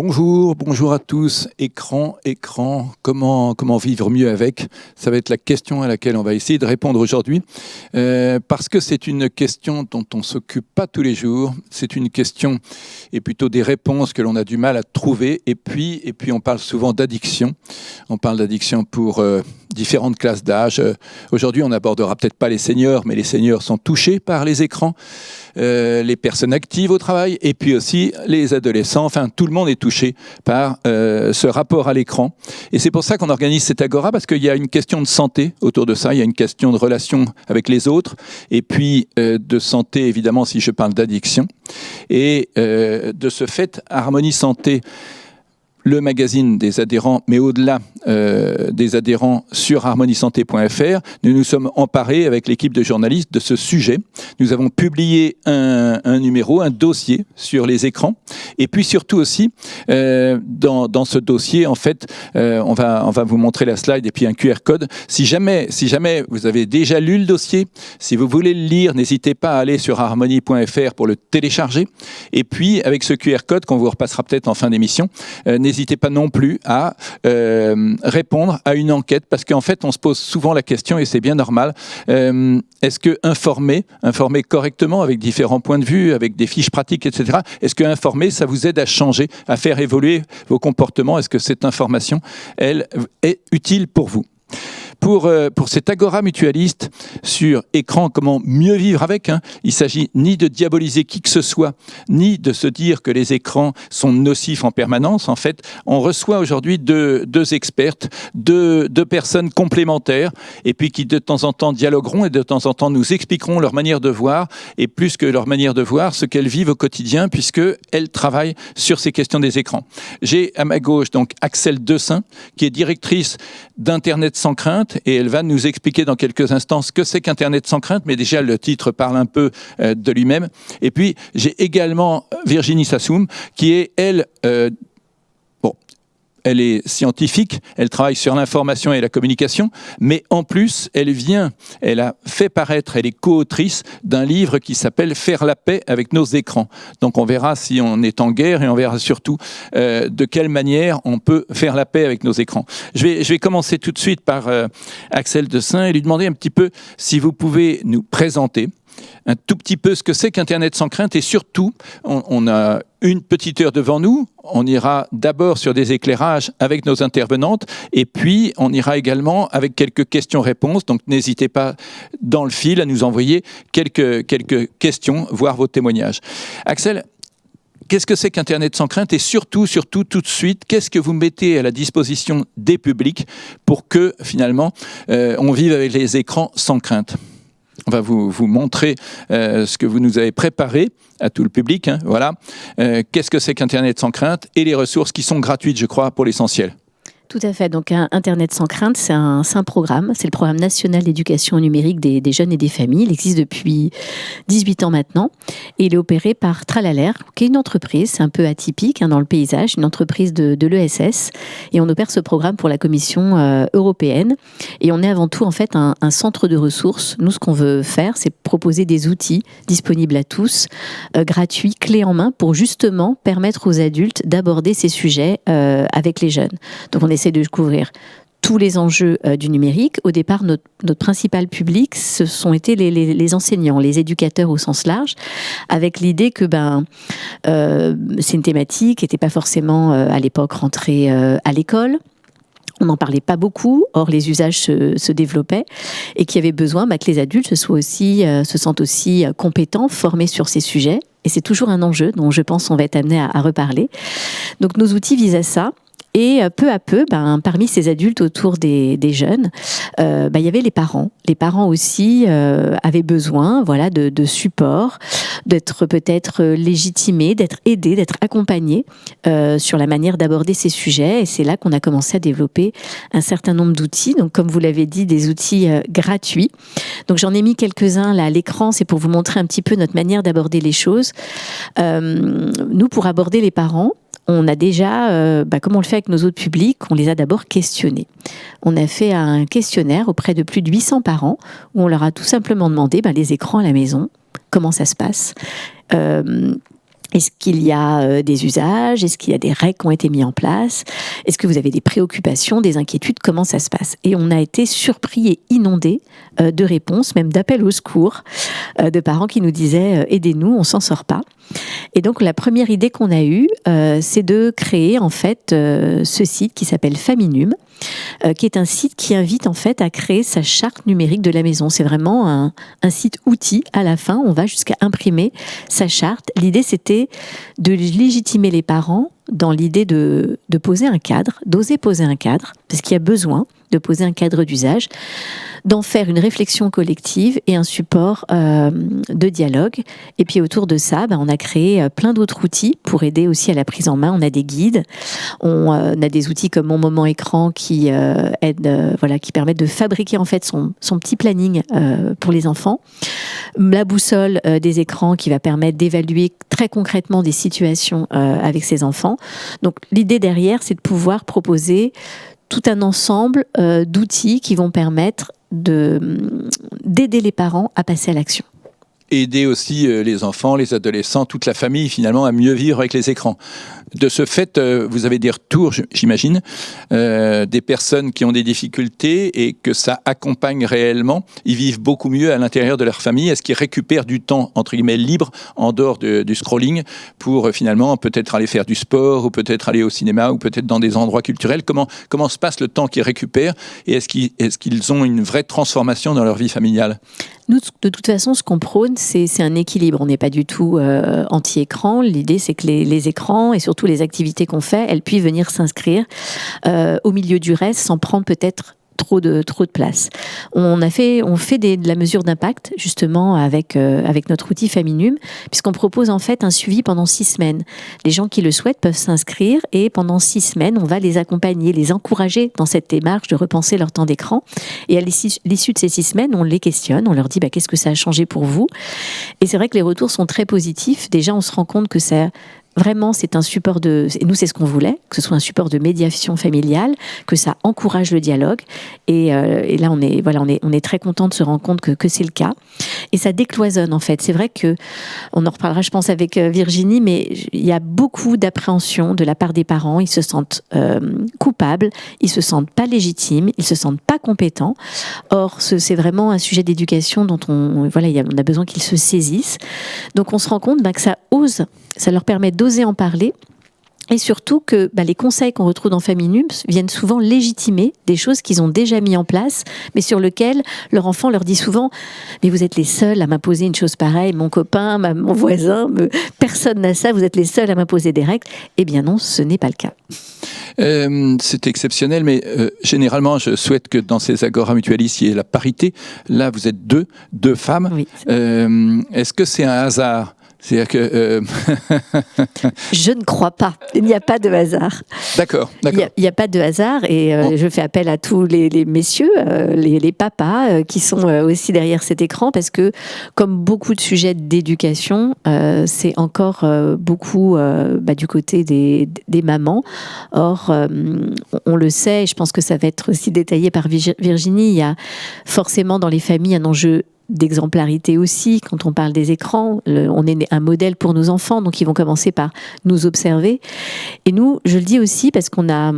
Bonjour à tous. Écran, comment vivre mieux avec? Ça va être la question à laquelle on va essayer de répondre aujourd'hui, parce que c'est une question dont on ne s'occupe pas tous les jours. C'est une question, et plutôt des réponses que l'on a du mal à trouver. Et puis on parle souvent d'addiction. On parle d'addiction pour différentes classes d'âge. Aujourd'hui, on n'abordera peut-être pas les seniors, mais les seniors sont touchés par les écrans. Les personnes actives au travail, et puis aussi les adolescents. Enfin, tout le monde est touché par ce rapport à l'écran. Et c'est pour ça qu'on organise cette Agora, parce qu'il y a une question de santé autour de ça, il y a une question de relation avec les autres, et puis de santé, évidemment, si je parle d'addiction. Et de ce fait, Harmonie Santé, le magazine des adhérents, mais au-delà des adhérents sur harmoniesanté.fr, nous nous sommes emparés avec l'équipe de journalistes de ce sujet. Nous avons publié un numéro, un dossier sur les écrans. Et puis surtout aussi, dans ce dossier, en fait, on va vous montrer la slide et puis un QR code. Si jamais vous avez déjà lu le dossier, si vous voulez le lire, n'hésitez pas à aller sur harmonie.fr pour le télécharger. Et puis, avec ce QR code qu'on vous repassera peut-être en fin d'émission, n'hésitez pas non plus à répondre à une enquête, parce qu'en fait, on se pose souvent la question, et c'est bien normal, est-ce que informer correctement, avec différents points de vue, avec des fiches pratiques, etc., est-ce que informer, ça vous aide à changer, à faire évoluer vos comportements? Est-ce que cette information, elle, est utile pour vous? Pour cette Agora mutualiste sur écran, comment mieux vivre avec, il ne s'agit ni de diaboliser qui que ce soit, ni de se dire que les écrans sont nocifs en permanence. En fait, on reçoit aujourd'hui deux expertes, deux personnes complémentaires, et puis qui de temps en temps dialogueront et de temps en temps nous expliqueront leur manière de voir, et plus que leur manière de voir, ce qu'elles vivent au quotidien, puisqu'elles travaillent sur ces questions des écrans. J'ai à ma gauche donc Axel Dessein, qui est directrice d'Internet sans crainte, et elle va nous expliquer dans quelques instants ce que c'est qu'Internet sans crainte, mais déjà le titre parle un peu de lui-même. Et puis j'ai également Virginie Sassoum, qui est, elle, elle est scientifique, elle travaille sur l'information et la communication, mais en plus, elle a fait paraître, elle est co-autrice d'un livre qui s'appelle « Faire la paix avec nos écrans ». Donc on verra si on est en guerre, et on verra surtout de quelle manière on peut faire la paix avec nos écrans. Je vais commencer tout de suite par Axel Dessein et lui demander un petit peu si vous pouvez nous présenter un tout petit peu ce que c'est qu'Internet sans crainte, et surtout, on a une petite heure devant nous. On ira d'abord sur des éclairages avec nos intervenantes, et puis on ira également avec quelques questions-réponses. Donc n'hésitez pas dans le fil à nous envoyer quelques questions, voire vos témoignages. Axel, qu'est-ce que c'est qu'Internet sans crainte, et surtout, tout de suite, qu'est-ce que vous mettez à la disposition des publics pour que, finalement, on vive avec les écrans sans crainte? On va vous montrer ce que vous nous avez préparé à tout le public. Voilà. Qu'est-ce que c'est qu'Internet sans crainte, et les ressources qui sont gratuites, je crois, pour l'essentiel. Tout à fait. Donc, Internet sans crainte, c'est un programme. C'est le programme national d'éducation numérique des jeunes et des familles. Il existe depuis 18 ans maintenant. Et il est opéré par Tralalaire, qui est une entreprise, c'est un peu atypique dans le paysage, une entreprise de l'ESS. Et on opère ce programme pour la Commission européenne. Et on est avant tout, en fait, un centre de ressources. Nous, ce qu'on veut faire, c'est proposer des outils disponibles à tous, gratuits, clés en main, pour justement permettre aux adultes d'aborder ces sujets avec les jeunes. Donc, on essaie de couvrir tous les enjeux du numérique. Au départ, notre principal public, ce sont été les enseignants, les éducateurs au sens large, avec l'idée que c'est une thématique qui n'était pas forcément à l'époque rentrée à l'école. On n'en parlait pas beaucoup, or les usages se développaient, et qu'il y avait besoin que les adultes se sentent aussi compétents, formés sur ces sujets. Et c'est toujours un enjeu dont je pense on va être amené à reparler. Donc nos outils visent à ça. Et peu à peu, parmi ces adultes autour des jeunes, il y avait les parents. Les parents aussi avaient besoin, de support, d'être peut-être légitimés, d'être aidés, d'être accompagnés sur la manière d'aborder ces sujets. Et c'est là qu'on a commencé à développer un certain nombre d'outils. Donc, comme vous l'avez dit, des outils gratuits. Donc, j'en ai mis quelques-uns là à l'écran. C'est pour vous montrer un petit peu notre manière d'aborder les choses. Nous, pour aborder les parents, on a déjà, comme on le fait avec nos autres publics, on les a d'abord questionnés. On a fait un questionnaire auprès de plus de 800 parents où on leur a tout simplement demandé les écrans à la maison, comment ça se passe. Est-ce qu'il y a des usages? Est-ce qu'il y a des règles qui ont été mises en place? Est-ce que vous avez des préoccupations, des inquiétudes? Comment ça se passe? Et on a été surpris et inondés de réponses, même d'appels au secours, de parents qui nous disaient « aidez-nous, on s'en sort pas ». Et donc la première idée qu'on a eue, c'est de créer en fait ce site qui s'appelle Faminum, qui est un site qui invite en fait à créer sa charte numérique de la maison. C'est vraiment un site outil. À la fin, on va jusqu'à imprimer sa charte. L'idée, c'était de légitimer les parents dans l'idée de poser un cadre, d'oser poser un cadre, parce qu'il y a besoin de poser un cadre d'usage, d'en faire une réflexion collective et un support de dialogue. Et puis autour de ça, on a créé plein d'autres outils pour aider aussi à la prise en main. On a des guides, on a des outils comme Mon Moment Écran qui aident, qui permettent de fabriquer en fait son petit planning pour les enfants. La boussole des écrans qui va permettre d'évaluer très concrètement des situations avec ses enfants. Donc l'idée derrière, c'est de pouvoir proposer tout un ensemble d'outils qui vont permettre d'aider les parents à passer à l'action. Aider aussi les enfants, les adolescents, toute la famille finalement à mieux vivre avec les écrans. De ce fait, vous avez des retours, j'imagine, des personnes qui ont des difficultés et que ça accompagne réellement. Ils vivent beaucoup mieux à l'intérieur de leur famille. Est-ce qu'ils récupèrent du temps, entre guillemets, libre en dehors du scrolling pour finalement peut-être aller faire du sport ou peut-être aller au cinéma ou peut-être dans des endroits culturels? Comment se passe le temps qu'ils récupèrent et est-ce qu'ils ont une vraie transformation dans leur vie familiale? Nous, de toute façon, ce qu'on prône, c'est un équilibre. On n'est pas du tout anti-écran. L'idée, c'est que les écrans et surtout les activités qu'on fait, elles puissent venir s'inscrire au milieu du reste sans prendre peut-être trop de place. On fait de la mesure d'impact justement avec notre outil Faminum, puisqu'on propose en fait un suivi pendant 6 semaines. Les gens qui le souhaitent peuvent s'inscrire et pendant 6 semaines, on va les accompagner, les encourager dans cette démarche de repenser leur temps d'écran. Et à l'issue de ces 6 semaines, on les questionne, on leur dit qu'est-ce que ça a changé pour vous? Et c'est vrai que les retours sont très positifs. Déjà, on se rend compte que ça... Vraiment, c'est un support nous, c'est ce qu'on voulait, que ce soit un support de médiation familiale, que ça encourage le dialogue. Et là, on est très content de se rendre compte que c'est le cas. Et ça décloisonne, en fait. C'est vrai que, on en reparlera, je pense, avec Virginie, mais il y a beaucoup d'appréhension de la part des parents. Ils se sentent coupables, ils se sentent pas légitimes, ils se sentent pas compétents. Or, c'est vraiment un sujet d'éducation dont on a besoin qu'ils se saisissent. Donc, on se rend compte que ça leur permet d'oser en parler. Et surtout que les conseils qu'on retrouve dans Faminum viennent souvent légitimer des choses qu'ils ont déjà mis en place, mais sur lesquelles leur enfant leur dit souvent « Mais vous êtes les seuls à m'imposer une chose pareille, mon copain, mon voisin, personne n'a ça, vous êtes les seuls à m'imposer des règles. » Eh bien non, ce n'est pas le cas. C'est exceptionnel, mais généralement, je souhaite que dans ces Agora Mutualistes, il y ait la parité. Là, vous êtes deux femmes. Oui. Est-ce que c'est un hasard ? C'est-à-dire que... Je ne crois pas. Il n'y a pas de hasard. D'accord. Il n'y a pas de hasard et je fais appel à tous les messieurs, les papas qui sont aussi derrière cet écran parce que, comme beaucoup de sujets d'éducation, c'est encore beaucoup du côté des mamans. Or, on le sait, et je pense que ça va être aussi détaillé par Virginie, il y a forcément dans les familles un enjeu d'exemplarité aussi, quand on parle des écrans, on est un modèle pour nos enfants, donc ils vont commencer par nous observer. Et nous, je le dis aussi parce qu'on a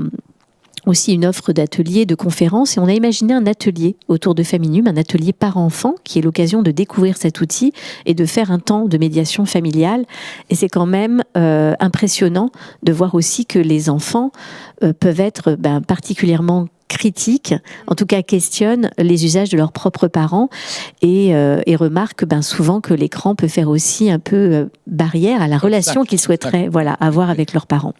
aussi une offre d'ateliers, de conférences, et on a imaginé un atelier autour de Faminum, un atelier parent-enfant, qui est l'occasion de découvrir cet outil et de faire un temps de médiation familiale. Et c'est quand même impressionnant de voir aussi que les enfants peuvent être particulièrement critiquent, en tout cas questionnent les usages de leurs propres parents et remarquent souvent que l'écran peut faire aussi un peu barrière à la relation qu'ils souhaiteraient avoir avec leurs parents.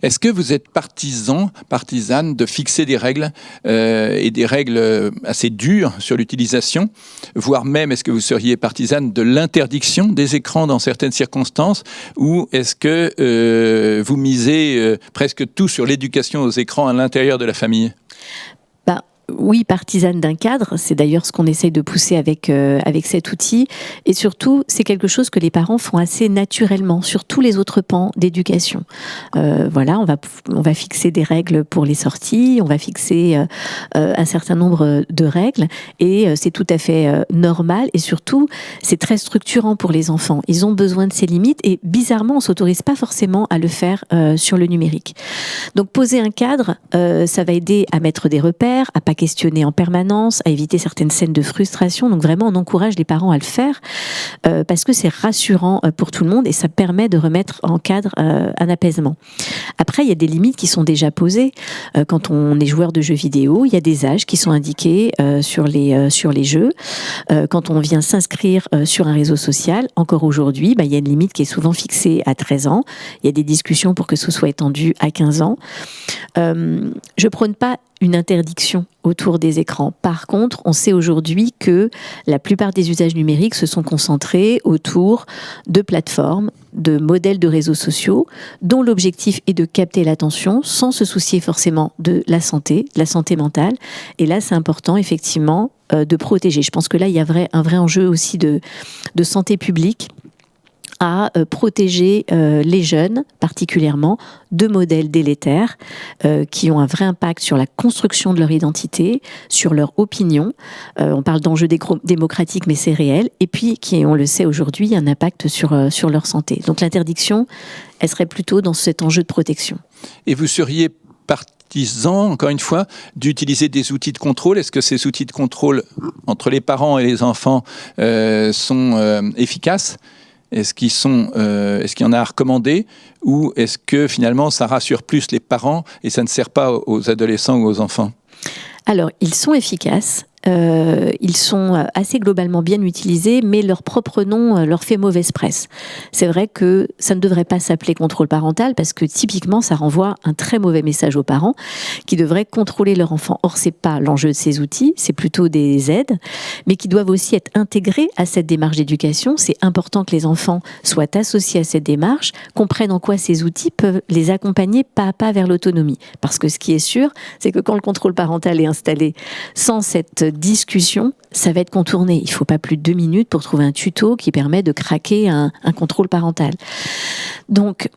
Est-ce que vous êtes partisane de fixer des règles et des règles assez dures sur l'utilisation, voire même est-ce que vous seriez partisane de l'interdiction des écrans dans certaines circonstances, ou est-ce que vous misez presque tout sur l'éducation aux écrans à l'intérieur de la famille ? oui, partisane d'un cadre. C'est d'ailleurs ce qu'on essaye de pousser avec cet outil. Et surtout, c'est quelque chose que les parents font assez naturellement sur tous les autres pans d'éducation. Voilà, on va fixer des règles pour les sorties, on va fixer un certain nombre de règles, et c'est tout à fait normal. Et surtout, c'est très structurant pour les enfants. Ils ont besoin de ces limites, et bizarrement, on s'autorise pas forcément à le faire sur le numérique. Donc, poser un cadre, ça va aider à mettre des repères, à pas questionner en permanence, à éviter certaines scènes de frustration. Donc vraiment, on encourage les parents à le faire parce que c'est rassurant pour tout le monde et ça permet de remettre en cadre un apaisement. Après, il y a des limites qui sont déjà posées. Quand on est joueur de jeux vidéo, il y a des âges qui sont indiqués sur les jeux. Quand on vient s'inscrire sur un réseau social, encore aujourd'hui, il y a une limite qui est souvent fixée à 13 ans. Il y a des discussions pour que ce soit étendu à 15 ans. Je prône pas une interdiction autour des écrans. Par contre, on sait aujourd'hui que la plupart des usages numériques se sont concentrés autour de plateformes, de modèles de réseaux sociaux, dont l'objectif est de capter l'attention sans se soucier forcément de la santé mentale. Et là, c'est important, effectivement, de protéger. Je pense que là, il y a un vrai enjeu aussi de santé publique à protéger les jeunes, particulièrement, de modèles délétères qui ont un vrai impact sur la construction de leur identité, sur leur opinion. On parle d'enjeux démocratiques, mais c'est réel. Et puis, qui, on le sait aujourd'hui, un impact sur leur santé. Donc l'interdiction, elle serait plutôt dans cet enjeu de protection. Et vous seriez partisan, encore une fois, d'utiliser des outils de contrôle. Est-ce que ces outils de contrôle entre les parents et les enfants sont efficaces ? Est-ce qu'il y en a à recommander, ou est-ce que finalement ça rassure plus les parents et ça ne sert pas aux adolescents ou aux enfants ? Alors, ils sont efficaces. Ils sont assez globalement bien utilisés, mais leur propre nom leur fait mauvaise presse. C'est vrai que ça ne devrait pas s'appeler contrôle parental parce que typiquement ça renvoie un très mauvais message aux parents qui devraient contrôler leur enfant. Or, c'est pas l'enjeu de ces outils, c'est plutôt des aides, mais qui doivent aussi être intégrés à cette démarche d'éducation. C'est important que les enfants soient associés à cette démarche, comprennent en quoi ces outils peuvent les accompagner pas à pas vers l'autonomie. Parce que ce qui est sûr, c'est que quand le contrôle parental est installé sans cette discussion, ça va être contourné. Il ne faut pas plus de 2 minutes pour trouver un tuto qui permet de craquer un contrôle parental. Donc,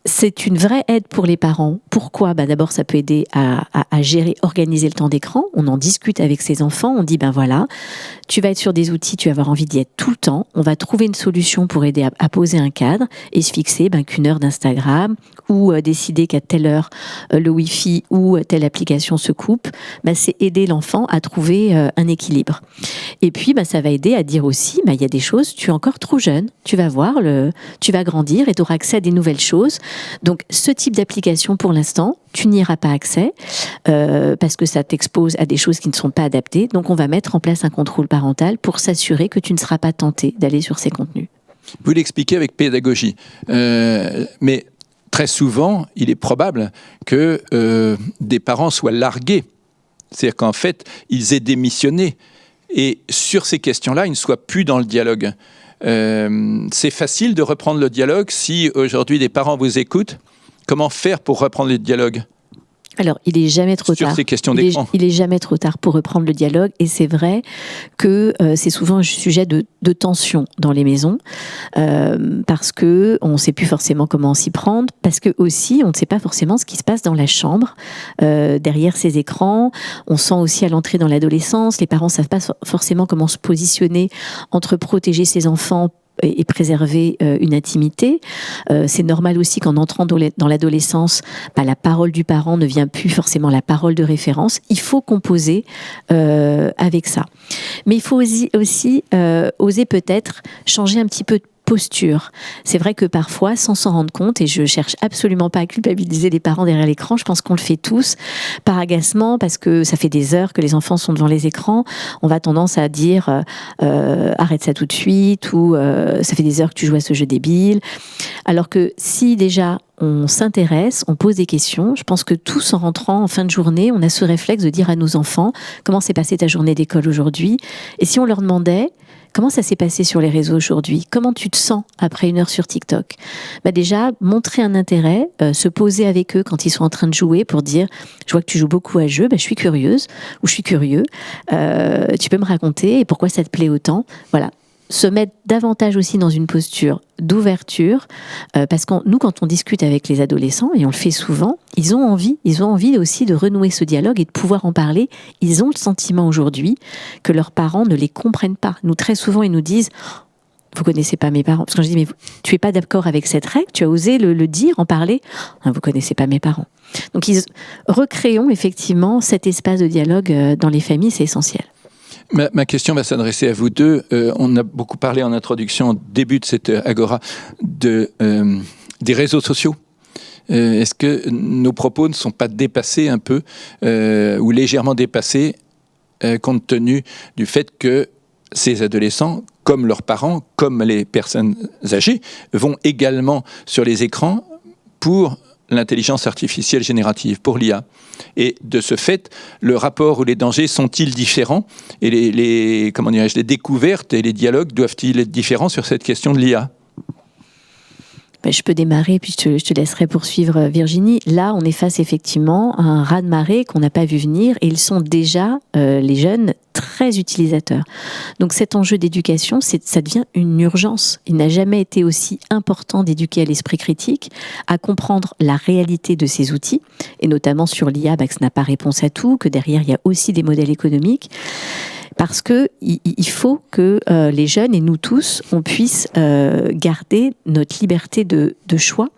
c'est une vraie aide pour les parents. Pourquoi ? D'abord, ça peut aider à gérer, organiser le temps d'écran. On en discute avec ses enfants. On dit, voilà, tu vas être sur des outils, tu vas avoir envie d'y être tout le temps. On va trouver une solution pour aider à poser un cadre et se fixer qu'une heure d'Instagram ou décider qu'à telle heure, le Wi-Fi ou telle application se coupe. C'est aider l'enfant à trouver un équilibre. Et puis, ça va aider à dire aussi, il y a des choses, tu es encore trop jeune. Tu vas voir, tu vas grandir et tu auras accès à des nouvelles choses. Donc, ce type d'application, pour l'instant, tu n'y auras pas accès parce que ça t'expose à des choses qui ne sont pas adaptées. Donc, on va mettre en place un contrôle parental pour s'assurer que tu ne seras pas tenté d'aller sur ces contenus. Vous l'expliquez avec pédagogie. Mais très souvent, il est probable que des parents soient largués. C'est-à-dire qu'en fait, ils aient démissionné. Et sur ces questions-là, ils ne soient plus dans le dialogue. C'est facile de reprendre le dialogue si aujourd'hui des parents vous écoutent. Comment faire pour reprendre le dialogue ? Alors, il n'est jamais trop tard. Sur ces questions d'écran. Il est jamais trop tard pour reprendre le dialogue. Et c'est vrai que c'est souvent un sujet de tension dans les maisons parce qu'on ne sait plus forcément comment s'y prendre, parce que aussi, on ne sait pas forcément ce qui se passe dans la chambre, derrière ces écrans. On sent aussi à l'entrée dans l'adolescence, les parents ne savent pas forcément comment se positionner entre protéger ses enfants et préserver une intimité. C'est normal aussi qu'en entrant dans l'adolescence, la parole du parent ne vient plus forcément la parole de référence. Il faut composer avec ça. Mais il faut aussi oser peut-être changer un petit peu de posture. C'est vrai que parfois, sans s'en rendre compte, et je cherche absolument pas à culpabiliser les parents derrière l'écran, je pense qu'on le fait tous, par agacement, parce que ça fait des heures que les enfants sont devant les écrans, on va tendance à dire arrête ça tout de suite, ou ça fait des heures que tu joues à ce jeu débile. Alors que si déjà on s'intéresse, on pose des questions, je pense que tous en rentrant en fin de journée, on a ce réflexe de dire à nos enfants comment s'est passée ta journée d'école aujourd'hui, et si on leur demandait Comment ça s'est passé sur les réseaux aujourd'hui? Comment tu te sens après 1 heure sur TikTok? Déjà, montrer un intérêt, se poser avec eux quand ils sont en train de jouer pour dire, je vois que tu joues beaucoup à ce jeu, je suis curieuse ou je suis curieux, tu peux me raconter et pourquoi ça te plaît autant? Voilà. Se mettre davantage aussi dans une posture d'ouverture, parce que nous, quand on discute avec les adolescents, et on le fait souvent, ils ont envie aussi de renouer ce dialogue et de pouvoir en parler. Ils ont le sentiment aujourd'hui que leurs parents ne les comprennent pas. Nous, très souvent, ils nous disent « Vous connaissez pas mes parents ». Parce que je dis « Mais tu es pas d'accord avec cette règle, tu as osé le dire, en parler. Vous connaissez pas mes parents ». Donc, recréons effectivement cet espace de dialogue dans les familles, c'est essentiel. Ma question va s'adresser à vous deux. On a beaucoup parlé en introduction, au début de cette Agora, des réseaux sociaux. Est-ce que nos propos ne sont pas dépassés un peu, ou légèrement dépassés, compte tenu du fait que ces adolescents, comme leurs parents, comme les personnes âgées, vont également sur les écrans pour l'intelligence artificielle générative, pour l'IA. Et de ce fait, le rapport ou les dangers sont-ils différents? Et les découvertes et les dialogues doivent-ils être différents sur cette question de l'IA? Je peux démarrer, puis je te laisserai poursuivre, Virginie. Là, on est face effectivement à un raz-de-marée qu'on n'a pas vu venir, et ils sont déjà, les jeunes, très utilisateurs. Donc cet enjeu d'éducation, ça devient une urgence. Il n'a jamais été aussi important d'éduquer à l'esprit critique, à comprendre la réalité de ces outils, et notamment sur l'IA, que ce n'a pas réponse à tout, que derrière, il y a aussi des modèles économiques. Parce qu'il faut que les jeunes et nous tous, on puisse garder notre liberté de choix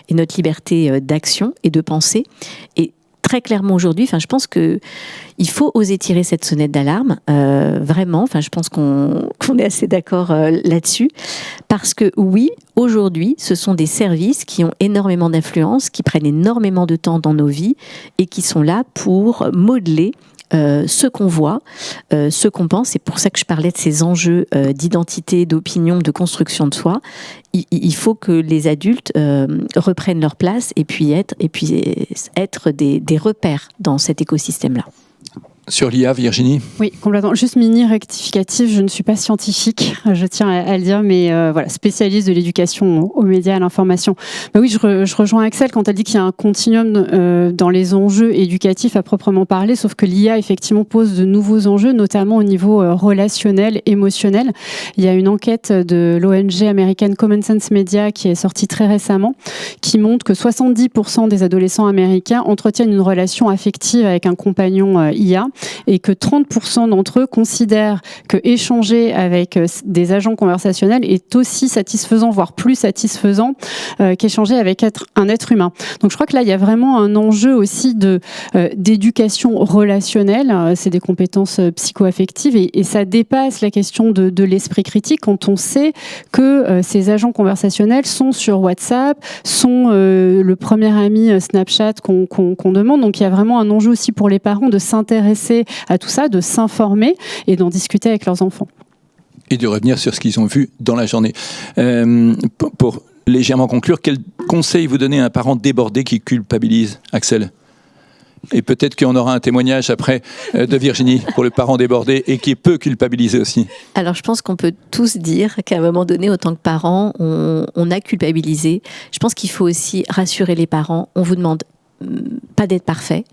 et notre liberté d'action et de pensée. Et très clairement aujourd'hui, je pense qu'il faut oser tirer cette sonnette d'alarme, vraiment. Je pense qu'on est assez d'accord là-dessus. Parce que oui, aujourd'hui, ce sont des services qui ont énormément d'influence, qui prennent énormément de temps dans nos vies et qui sont là pour modeler ce qu'on voit, ce qu'on pense. C'est pour ça que je parlais de ces enjeux d'identité, d'opinion, de construction de soi. Il faut que les adultes reprennent leur place et puis être des repères dans cet écosystème-là. Sur l'IA, Virginie? Oui, complètement. Juste mini rectificatif, je ne suis pas scientifique, je tiens à le dire, mais voilà, spécialiste de l'éducation aux médias, à l'information. Mais oui, je rejoins Axel quand elle dit qu'il y a un continuum dans les enjeux éducatifs à proprement parler, sauf que l'IA effectivement pose de nouveaux enjeux, notamment au niveau relationnel, émotionnel. Il y a une enquête de l'ONG américaine Common Sense Media qui est sortie très récemment, qui montre que 70% des adolescents américains entretiennent une relation affective avec un compagnon IA, et que 30% d'entre eux considèrent que échanger avec des agents conversationnels est aussi satisfaisant, voire plus satisfaisant qu'échanger avec un être humain. Donc je crois que là, il y a vraiment un enjeu aussi d'éducation relationnelle. C'est des compétences psycho-affectives et ça dépasse la question de l'esprit critique quand on sait que ces agents conversationnels sont sur WhatsApp, sont le premier ami Snapchat qu'on demande. Donc il y a vraiment un enjeu aussi pour les parents de s'intéresser à tout ça, de s'informer et d'en discuter avec leurs enfants. Et de revenir sur ce qu'ils ont vu dans la journée. Pour légèrement conclure, quel conseil vous donnez à un parent débordé qui culpabilise, Axel? Et peut-être qu'on aura un témoignage après de Virginie pour le parent débordé et qui peut culpabiliser aussi. Alors je pense qu'on peut tous dire qu'à un moment donné, autant que parents, on a culpabilisé. Je pense qu'il faut aussi rassurer les parents. On vous demande pas d'être parfait,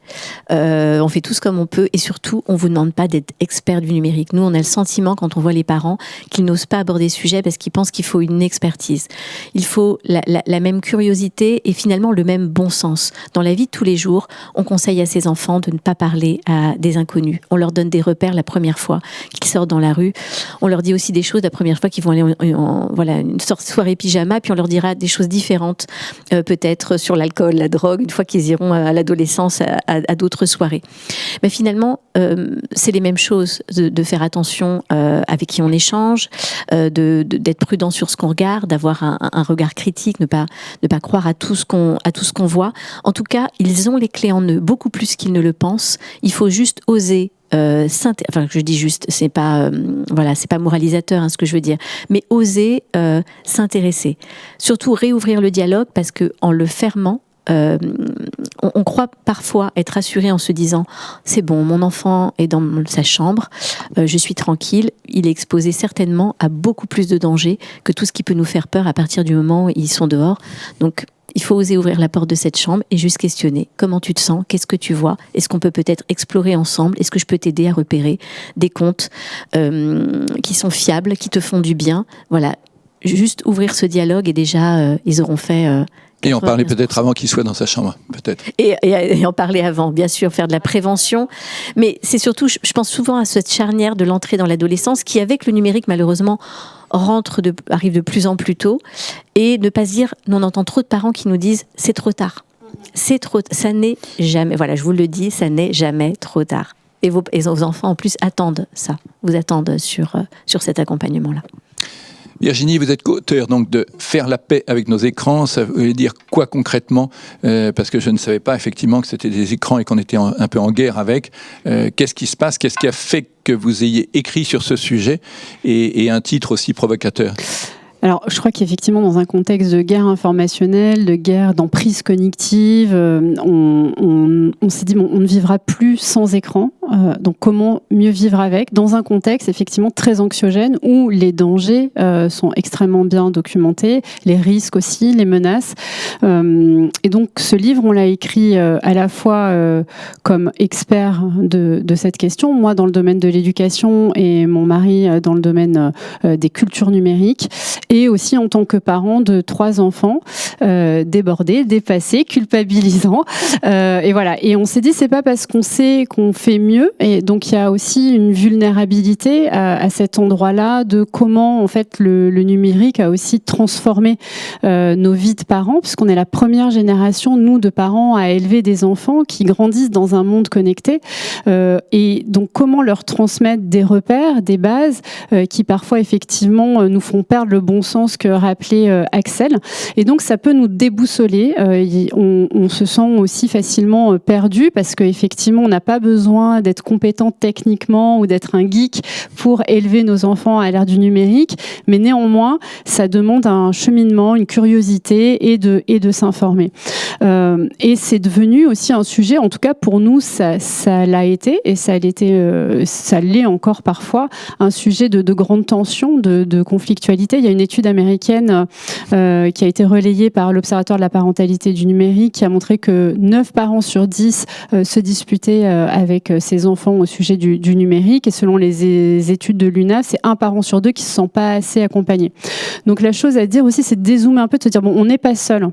on fait tous comme on peut et surtout on vous demande pas d'être expert du numérique. Nous on a le sentiment quand on voit les parents qu'ils n'osent pas aborder ce sujet parce qu'ils pensent qu'il faut une expertise. Il faut la même curiosité et finalement le même bon sens. Dans la vie de tous les jours, on conseille à ses enfants de ne pas parler à des inconnus. On leur donne des repères la première fois qu'ils sortent dans la rue. On leur dit aussi des choses la première fois qu'ils vont aller une sorte de soirée pyjama, puis on leur dira des choses différentes, peut-être sur l'alcool, la drogue, une fois qu'ils iront à l'adolescence, à d'autres soirées. Mais finalement, c'est les mêmes choses, de faire attention avec qui on échange, d'être prudent sur ce qu'on regarde, d'avoir un regard critique, ne pas croire à tout ce qu'on voit. En tout cas, ils ont les clés en eux, beaucoup plus qu'ils ne le pensent. Il faut juste oser je dis juste, c'est pas moralisateur ce que je veux dire, mais oser s'intéresser. Surtout réouvrir le dialogue parce que en le fermant, on croit parfois être rassuré en se disant c'est bon, mon enfant est dans sa chambre, je suis tranquille. Il est exposé certainement à beaucoup plus de dangers que tout ce qui peut nous faire peur à partir du moment où ils sont dehors. Donc il faut oser ouvrir la porte de cette chambre et juste questionner comment tu te sens, qu'est-ce que tu vois, est-ce qu'on peut peut-être explorer ensemble, est-ce que je peux t'aider à repérer des contes qui sont fiables, qui te font du bien. Voilà, juste ouvrir ce dialogue et déjà ils auront fait... Et en parler peut-être avant qu'il soit dans sa chambre, peut-être. Et en parler avant, bien sûr, faire de la prévention. Mais c'est surtout, je pense souvent à cette charnière de l'entrée dans l'adolescence qui, avec le numérique, malheureusement, arrive de plus en plus tôt. Et ne pas se dire, on entend trop de parents qui nous disent « c'est trop tard ». Ça n'est jamais, voilà, je vous le dis, ça n'est jamais trop tard. Et vos enfants, en plus, attendent ça, vous attendent sur cet accompagnement-là. Virginie, vous êtes co-auteur donc de Faire la paix avec nos écrans. Ça veut dire quoi concrètement ? Parce que je ne savais pas effectivement que c'était des écrans et qu'on était un peu en guerre avec. Qu'est-ce qui se passe ? Qu'est-ce qui a fait que vous ayez écrit sur ce sujet et un titre aussi provocateur ? Alors, je crois qu'effectivement, dans un contexte de guerre informationnelle, de guerre d'emprise cognitive, on s'est dit, bon, on ne vivra plus sans écran. Donc, comment mieux vivre avec ? Dans un contexte, effectivement, très anxiogène, où les dangers sont extrêmement bien documentés, les risques aussi, les menaces. Et donc, ce livre, on l'a écrit à la fois comme expert de cette question, moi dans le domaine de l'éducation et mon mari dans le domaine des cultures numériques. Et aussi en tant que parent de 3 enfants débordés, dépassés, culpabilisants. Et voilà. Et on s'est dit, c'est pas parce qu'on sait qu'on fait mieux. Et donc il y a aussi une vulnérabilité à cet endroit-là de comment en fait le numérique a aussi transformé nos vies de parents, puisqu'on est la première génération, nous, de parents à élever des enfants qui grandissent dans un monde connecté. Et donc comment leur transmettre des repères, des bases qui parfois effectivement nous font perdre le bon sens que rappelait Axel. Et donc, ça peut nous déboussoler. On se sent aussi facilement perdu parce qu'effectivement, on n'a pas besoin d'être compétent techniquement ou d'être un geek pour élever nos enfants à l'ère du numérique. Mais néanmoins, ça demande un cheminement, une curiosité et de s'informer. Et c'est devenu aussi un sujet, en tout cas pour nous, ça l'a été et ça l'est encore parfois, un sujet de grande tension, de conflictualité. Il y a une étude américaine qui a été relayée par l'Observatoire de la parentalité du numérique qui a montré que 9 parents sur 10 se disputaient avec ses enfants au sujet du numérique. Et selon les études de l'UNAF, c'est 1 parent sur 2 qui ne se sent pas assez accompagné. Donc la chose à dire aussi, c'est de dézoomer un peu, de se dire, bon, on n'est pas seul.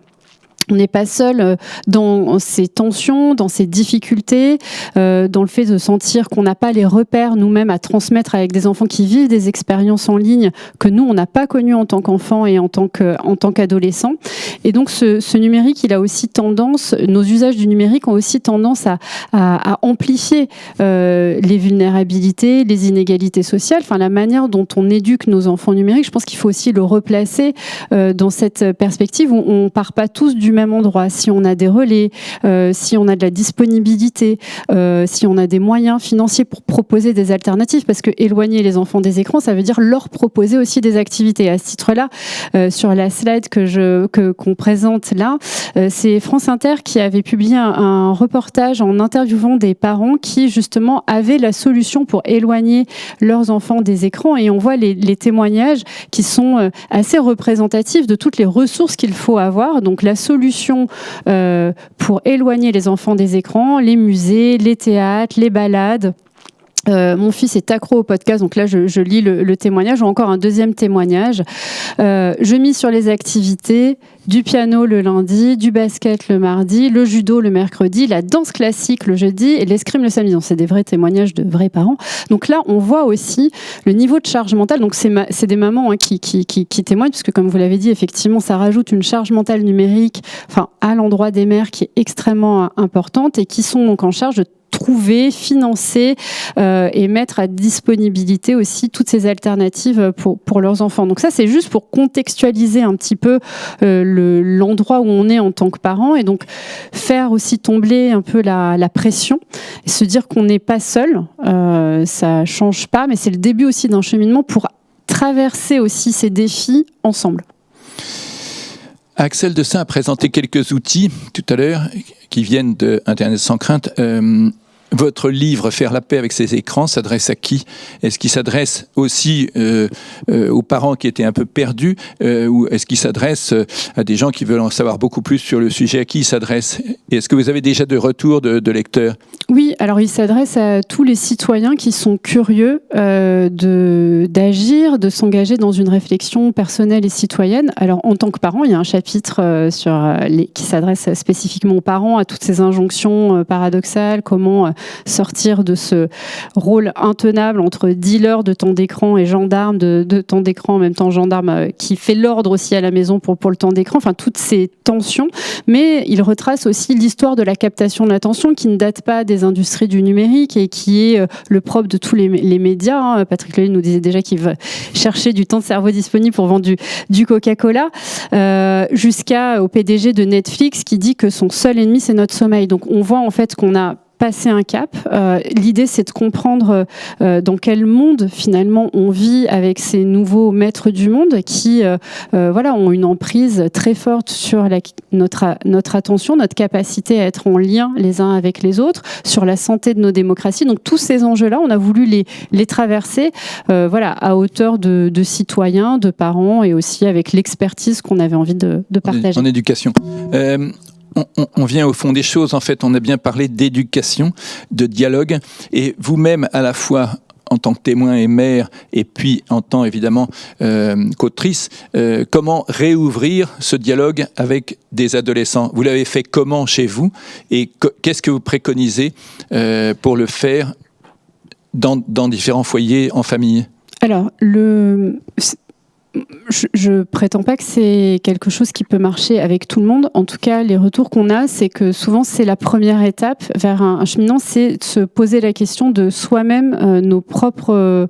On n'est pas seul dans ces tensions, dans ces difficultés, dans le fait de sentir qu'on n'a pas les repères nous-mêmes à transmettre avec des enfants qui vivent des expériences en ligne que nous, on n'a pas connues en tant qu'enfants et en tant qu'adolescents. Et donc, ce numérique, il a aussi tendance, nos usages du numérique ont aussi tendance à amplifier les vulnérabilités, les inégalités sociales, enfin la manière dont on éduque nos enfants numériques. Je pense qu'il faut aussi le replacer dans cette perspective où on ne part pas tous du même endroit. Si on a des relais, si on a de la disponibilité, si on a des moyens financiers pour proposer des alternatives, parce que éloigner les enfants des écrans, ça veut dire leur proposer aussi des activités. À ce titre-là, sur la slide qu'on présente là, c'est France Inter qui avait publié un reportage en interviewant des parents qui justement avaient la solution pour éloigner leurs enfants des écrans, et on voit les témoignages qui sont assez représentatifs de toutes les ressources qu'il faut avoir. Donc la solution pour éloigner les enfants des écrans, les musées, les théâtres, les balades. Mon fils est accro au podcast, donc là je lis le témoignage, ou encore un deuxième témoignage. Je mise sur les activités, du piano le lundi, du basket le mardi, le judo le mercredi, la danse classique le jeudi et l'escrime le samedi. Donc c'est des vrais témoignages de vrais parents. Donc là on voit aussi le niveau de charge mentale. Donc c'est des mamans qui témoignent, parce que comme vous l'avez dit, effectivement ça rajoute une charge mentale numérique, enfin à l'endroit des mères, qui est extrêmement importante, et qui sont donc en charge de trouver, financer et mettre à disponibilité aussi toutes ces alternatives pour leurs enfants. Donc ça, c'est juste pour contextualiser un petit peu l'endroit où on est en tant que parent, et donc faire aussi tomber un peu la pression et se dire qu'on n'est pas seul. Ça change pas, mais c'est le début aussi d'un cheminement pour traverser aussi ces défis ensemble. Axel Dessein a présenté quelques outils tout à l'heure qui viennent de Internet sans crainte. Votre livre « Faire la paix avec ses écrans » s'adresse à qui? Est-ce qu'il s'adresse aussi aux parents qui étaient un peu perdus ou est-ce qu'il s'adresse à des gens qui veulent en savoir beaucoup plus sur le sujet? À qui il s'adresse? Et est-ce que vous avez déjà de retours de lecteurs? Oui, alors il s'adresse à tous les citoyens qui sont curieux d'agir, de s'engager dans une réflexion personnelle et citoyenne. Alors en tant que parent, il y a un chapitre qui s'adresse spécifiquement aux parents, à toutes ces injonctions paradoxales, comment sortir de ce rôle intenable entre dealer de temps d'écran et gendarme de temps d'écran, en même temps gendarme qui fait l'ordre aussi à la maison pour le temps d'écran, enfin toutes ces tensions. Mais il retrace aussi l'histoire de la captation de l'attention qui ne date pas des industries du numérique et qui est le propre de tous les médias. Patrick Lely nous disait déjà qu'il va chercher du temps de cerveau disponible pour vendre du Coca-Cola, jusqu'au PDG de Netflix qui dit que son seul ennemi c'est notre sommeil. Donc on voit en fait qu'on a passer un cap. L'idée, c'est de comprendre dans quel monde, finalement, on vit avec ces nouveaux maîtres du monde qui ont une emprise très forte sur notre attention, notre capacité à être en lien les uns avec les autres, sur la santé de nos démocraties. Donc, tous ces enjeux-là, on a voulu les traverser à hauteur de citoyens, de parents et aussi avec l'expertise qu'on avait envie de partager. En éducation. On vient au fond des choses, en fait, on a bien parlé d'éducation, de dialogue, et vous-même, à la fois en tant que témoin et mère, et puis en tant, évidemment, qu'autrice, comment réouvrir ce dialogue avec des adolescents? Vous l'avez fait comment chez vous, et qu'est-ce que vous préconisez pour le faire dans différents foyers, en famille? Alors, je prétends pas que c'est quelque chose qui peut marcher avec tout le monde. En tout cas, les retours qu'on a, c'est que souvent, c'est la première étape vers un cheminement, c'est de se poser la question de soi-même, nos propres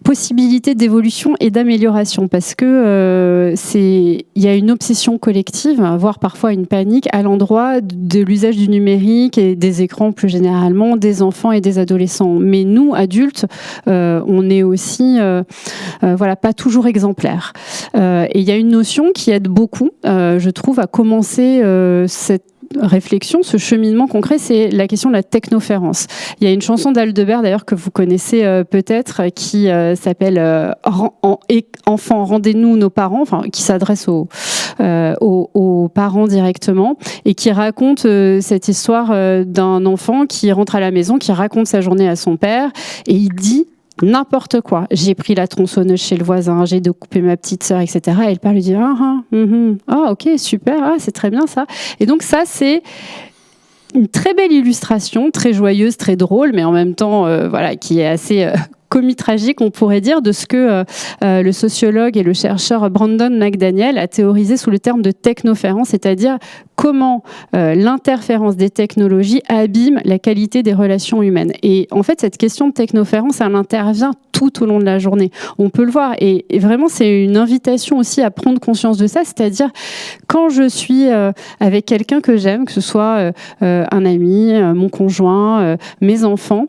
possibilités d'évolution et d'amélioration, parce que il y a une obsession collective, voire parfois une panique à l'endroit de l'usage du numérique et des écrans plus généralement, des enfants et des adolescents. Mais nous, adultes, on est aussi pas toujours exemplaires. Et il y a une notion qui aide beaucoup, je trouve, à commencer cette réflexion, ce cheminement concret, c'est la question de la technoférence. Il y a une chanson d'Aldebert, d'ailleurs, que vous connaissez peut-être, qui s'appelle Enfants, rendez-nous nos parents, enfin, qui s'adresse aux parents directement, et qui raconte cette histoire d'un enfant qui rentre à la maison, qui raconte sa journée à son père, et il dit n'importe quoi. J'ai pris la tronçonneuse chez le voisin, j'ai découpé ma petite sœur, etc. Et le père lui dit ok, super, c'est très bien ça. Et donc ça, c'est une très belle illustration, très joyeuse, très drôle, mais en même temps, qui est assez comique-tragique, on pourrait dire, de ce que le sociologue et le chercheur Brandon McDaniel a théorisé sous le terme de technoférence, c'est-à-dire comment l'interférence des technologies abîme la qualité des relations humaines. Et en fait, cette question de technoférence, elle intervient tout au long de la journée. On peut le voir. Et vraiment, c'est une invitation aussi à prendre conscience de ça, c'est-à-dire quand je suis avec quelqu'un que j'aime, que ce soit un ami, mon conjoint, mes enfants,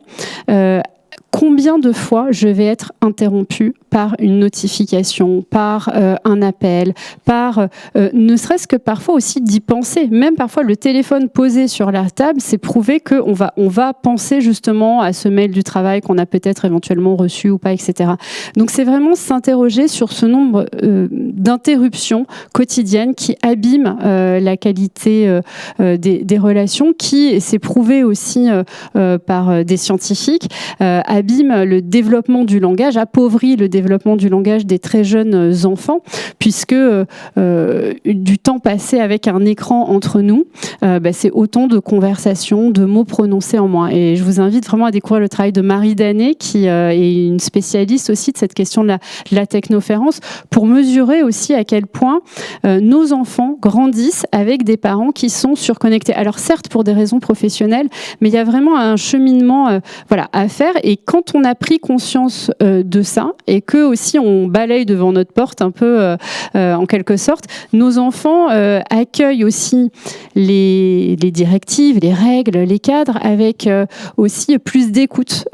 combien de fois je vais être interrompue par une notification, par un appel, par ne serait-ce que parfois aussi d'y penser. Même parfois le téléphone posé sur la table, c'est prouvé qu'on va penser justement à ce mail du travail qu'on a peut-être éventuellement reçu ou pas, etc. Donc c'est vraiment s'interroger sur ce nombre d'interruptions quotidiennes qui abîment la qualité des relations, qui, c'est prouvé aussi par des scientifiques, abîme le développement du langage, appauvrit le développement du langage des très jeunes enfants, puisque du temps passé avec un écran entre nous, c'est autant de conversations, de mots prononcés en moins. Et je vous invite vraiment à découvrir le travail de Marie Danet, qui est une spécialiste aussi de cette question de la technoférence, pour mesurer aussi à quel point nos enfants grandissent avec des parents qui sont surconnectés. Alors certes pour des raisons professionnelles, mais il y a vraiment un cheminement à faire. Et quand on a pris conscience de ça, et que aussi on balaye devant notre porte un peu en quelque sorte, nos enfants accueillent aussi les directives, les règles, les cadres avec aussi plus d'écoute,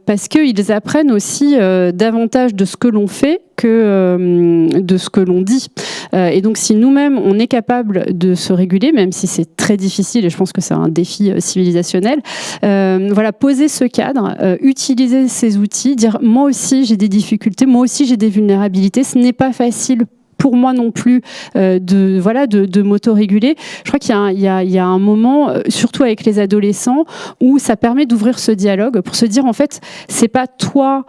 parce qu'ils apprennent aussi davantage de ce que l'on fait que de ce que l'on dit. Et donc, si nous-mêmes, on est capable de se réguler, même si c'est très difficile, et je pense que c'est un défi civilisationnel, voilà, poser ce cadre, utiliser ces outils, dire moi aussi j'ai des difficultés, moi aussi j'ai des vulnérabilités, ce n'est pas facile pour moi non plus de m'auto-réguler. Je crois qu'il y a un moment, surtout avec les adolescents, où ça permet d'ouvrir ce dialogue pour se dire en fait, c'est pas toi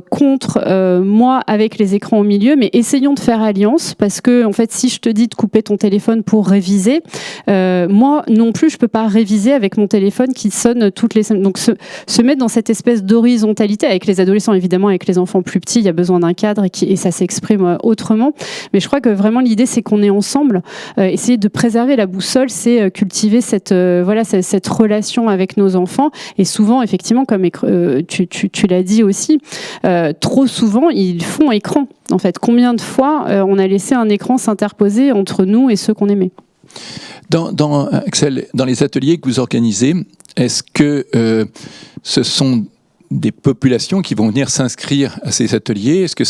contre moi avec les écrans au milieu, mais essayons de faire alliance parce que en fait, si je te dis de couper ton téléphone pour réviser, moi non plus, je peux pas réviser avec mon téléphone qui sonne toutes les semaines. Donc se mettre dans cette espèce d'horizontalité avec les adolescents, évidemment, avec les enfants plus petits, il y a besoin d'un cadre et ça s'exprime autrement. Mais je crois que vraiment l'idée, c'est qu'on est ensemble. Essayer de préserver la boussole, c'est cultiver cette relation avec nos enfants. Et souvent, effectivement, comme tu l'as dit aussi, trop souvent, ils font écran. En fait, combien de fois on a laissé un écran s'interposer entre nous et ceux qu'on aimait ? Axel, dans les ateliers que vous organisez, est-ce que ce sont des populations qui vont venir s'inscrire à ces ateliers? Est-ce que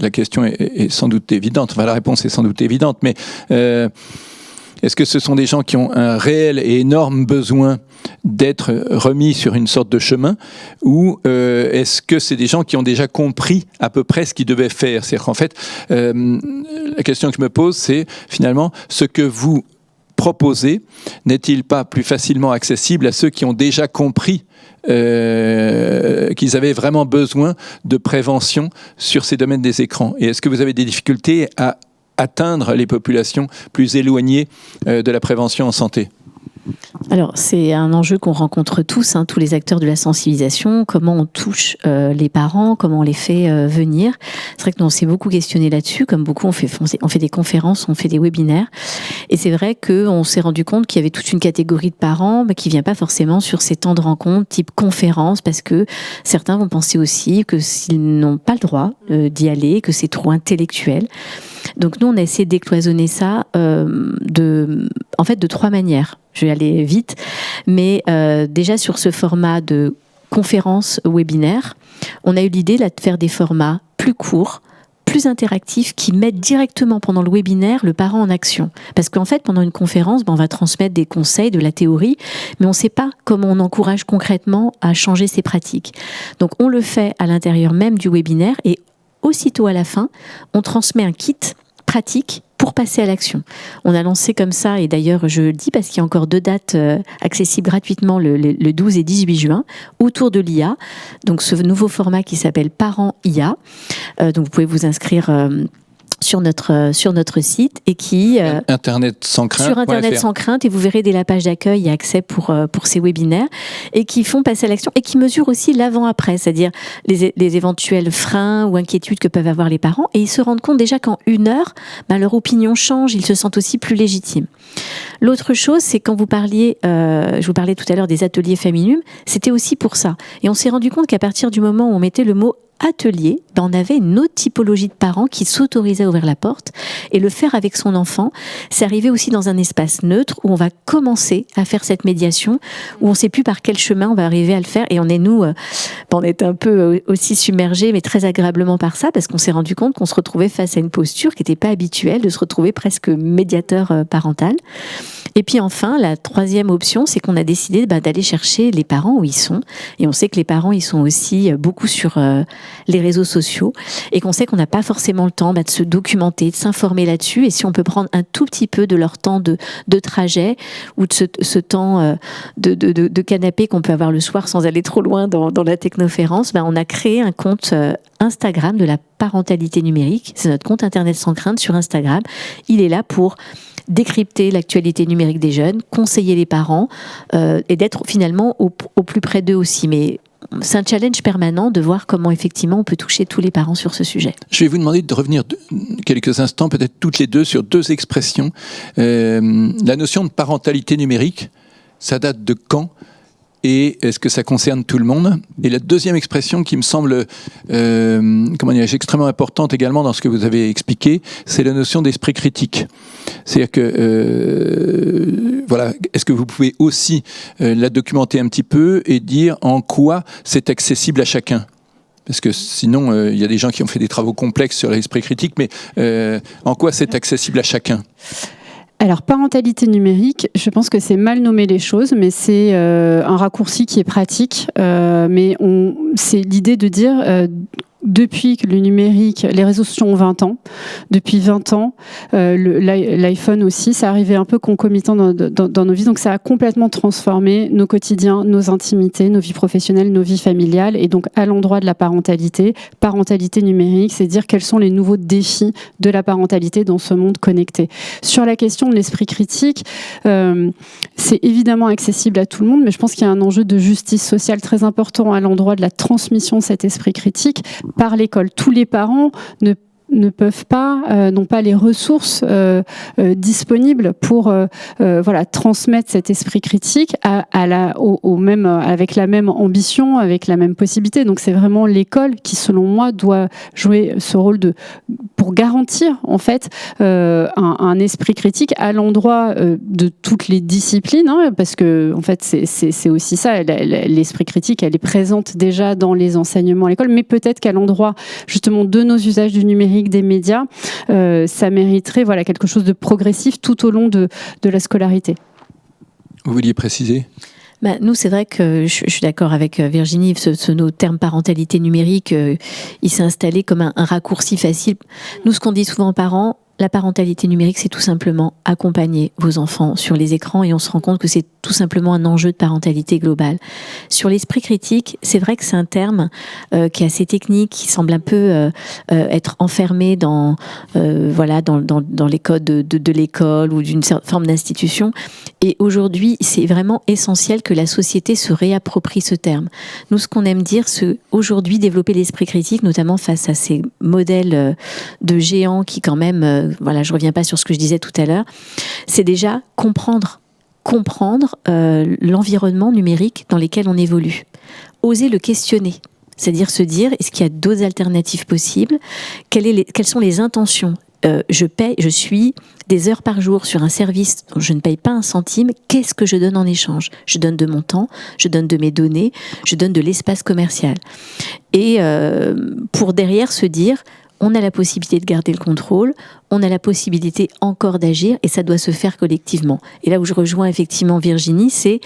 la question est sans doute évidente? Enfin, la réponse est sans doute évidente, mais est-ce que ce sont des gens qui ont un réel et énorme besoin d'être remis sur une sorte de chemin, ou est-ce que c'est des gens qui ont déjà compris à peu près ce qu'ils devaient faire? C'est-à-dire qu'en fait, la question que je me pose, c'est finalement ce que vous proposez n'est-il pas plus facilement accessible à ceux qui ont déjà compris qu'ils avaient vraiment besoin de prévention sur ces domaines des écrans? Et est-ce que vous avez des difficultés à atteindre les populations plus éloignées de la prévention en santé? Alors, c'est un enjeu qu'on rencontre tous, tous les acteurs de la sensibilisation, comment on touche les parents, comment on les fait venir. C'est vrai que nous, on s'est beaucoup questionné là-dessus, comme beaucoup, on fait des conférences, on fait des webinaires. Et c'est vrai qu'on s'est rendu compte qu'il y avait toute une catégorie de parents qui ne vient pas forcément sur ces temps de rencontre type conférence, parce que certains vont penser aussi que s'ils n'ont pas le droit d'y aller, que c'est trop intellectuel. Donc nous, on a essayé de décloisonner ça de 3 manières. Je vais aller vite, mais déjà sur ce format de conférence webinaire, on a eu l'idée de faire des formats plus courts, plus interactifs, qui mettent directement pendant le webinaire le parent en action. Parce qu'en fait, pendant une conférence, on va transmettre des conseils, de la théorie, mais on ne sait pas comment on encourage concrètement à changer ses pratiques. Donc on le fait à l'intérieur même du webinaire, et aussitôt à la fin, on transmet un kit pratique pour passer à l'action. On a lancé comme ça, et d'ailleurs je le dis parce qu'il y a encore 2 dates accessibles gratuitement le 12 et 18 juin, autour de l'IA, donc ce nouveau format qui s'appelle Parents IA. Donc vous pouvez vous inscrire sur notre site, et qui Internet sans crainte. Sur Internet sans crainte, et vous verrez dès la page d'accueil, il y a accès pour ces webinaires, et qui font passer à l'action et qui mesurent aussi l'avant-après, c'est-à-dire les éventuels freins ou inquiétudes que peuvent avoir les parents, et ils se rendent compte déjà qu'en 1 heure, leur opinion change, ils se sentent aussi plus légitimes. L'autre chose, c'est quand vous parliez, je vous parlais tout à l'heure des ateliers Feminumes, c'était aussi pour ça. Et on s'est rendu compte qu'à partir du moment où on mettait le mot atelier, on avait une autre typologie de parents qui s'autorisaient à ouvrir la porte, et le faire avec son enfant, c'est arriver aussi dans un espace neutre où on va commencer à faire cette médiation, où on ne sait plus par quel chemin on va arriver à le faire, et on est un peu aussi submergés, mais très agréablement par ça, parce qu'on s'est rendu compte qu'on se retrouvait face à une posture qui n'était pas habituelle, de se retrouver presque médiateur parental. Et puis enfin, la 3e option, c'est qu'on a décidé d'aller chercher les parents où ils sont. Et on sait que les parents, ils sont aussi beaucoup sur les réseaux sociaux, et qu'on sait qu'on n'a pas forcément le temps de se documenter, de s'informer là-dessus. Et si on peut prendre un tout petit peu de leur temps de trajet, ou de ce temps de canapé qu'on peut avoir le soir sans aller trop loin dans la technoférence, on a créé un compte Instagram de la parentalité numérique. C'est notre compte Internet sans crainte sur Instagram. Il est là pour décrypter l'actualité numérique des jeunes, conseiller les parents et d'être finalement au plus près d'eux aussi. Mais c'est un challenge permanent de voir comment effectivement on peut toucher tous les parents sur ce sujet. Je vais vous demander de revenir quelques instants, peut-être toutes les deux, sur 2 expressions. La notion de parentalité numérique, ça date de quand ? Et est-ce que ça concerne tout le monde? Et la 2e expression qui me semble extrêmement importante également dans ce que vous avez expliqué, c'est la notion d'esprit critique. C'est-à-dire que, est-ce que vous pouvez aussi la documenter un petit peu et dire en quoi c'est accessible à chacun? Parce que sinon, il y a des gens qui ont fait des travaux complexes sur l'esprit critique, mais en quoi c'est accessible à chacun ? Alors, parentalité numérique, je pense que c'est mal nommer les choses, mais c'est un raccourci qui est pratique. Mais c'est l'idée de dire... Depuis que le numérique, les réseaux sociaux ont 20 ans, depuis 20 ans, l'iPhone aussi, ça arrivait un peu concomitant dans nos vies, donc ça a complètement transformé nos quotidiens, nos intimités, nos vies professionnelles, nos vies familiales, et donc à l'endroit de la parentalité numérique, c'est dire quels sont les nouveaux défis de la parentalité dans ce monde connecté. Sur la question de l'esprit critique, c'est évidemment accessible à tout le monde, mais je pense qu'il y a un enjeu de justice sociale très important à l'endroit de la transmission de cet esprit critique par l'école. Tous les parents ne peuvent pas, n'ont pas les ressources disponibles pour transmettre cet esprit critique avec la même ambition, avec la même possibilité. Donc c'est vraiment l'école qui, selon moi, doit jouer ce rôle pour garantir en fait un esprit critique à l'endroit de toutes les disciplines, hein, parce que en fait c'est aussi ça, l'esprit critique, elle est présente déjà dans les enseignements à l'école, mais peut-être qu'à l'endroit justement de nos usages du numérique, des médias, ça mériterait quelque chose de progressif tout au long de la scolarité. Vous vouliez préciser ? Nous, c'est vrai que je suis d'accord avec Virginie, ce terme parentalité numérique, il s'est installé comme un raccourci facile. Nous, ce qu'on dit souvent aux parents, la parentalité numérique, c'est tout simplement accompagner vos enfants sur les écrans, et on se rend compte que c'est tout simplement un enjeu de parentalité globale. Sur l'esprit critique, c'est vrai que c'est un terme qui est assez technique, qui semble un peu être enfermé dans les codes de l'école ou d'une certaine forme d'institution. Et aujourd'hui, c'est vraiment essentiel que la société se réapproprie ce terme. Nous, ce qu'on aime dire, c'est aujourd'hui développer l'esprit critique, notamment face à ces modèles de géants qui quand même... je reviens pas sur ce que je disais tout à l'heure, c'est déjà comprendre l'environnement numérique dans lequel on évolue. Oser le questionner, c'est-à-dire se dire, est-ce qu'il y a d'autres alternatives possibles ? Quelles sont les intentions ? Je suis des heures par jour sur un service dont je ne paye pas un centime. Qu'est-ce que je donne en échange ? Je donne de mon temps, je donne de mes données, je donne de l'espace commercial. Et pour derrière se dire, on a la possibilité de garder le contrôle, on a la possibilité encore d'agir, et ça doit se faire collectivement. Et là où je rejoins effectivement Virginie, c'est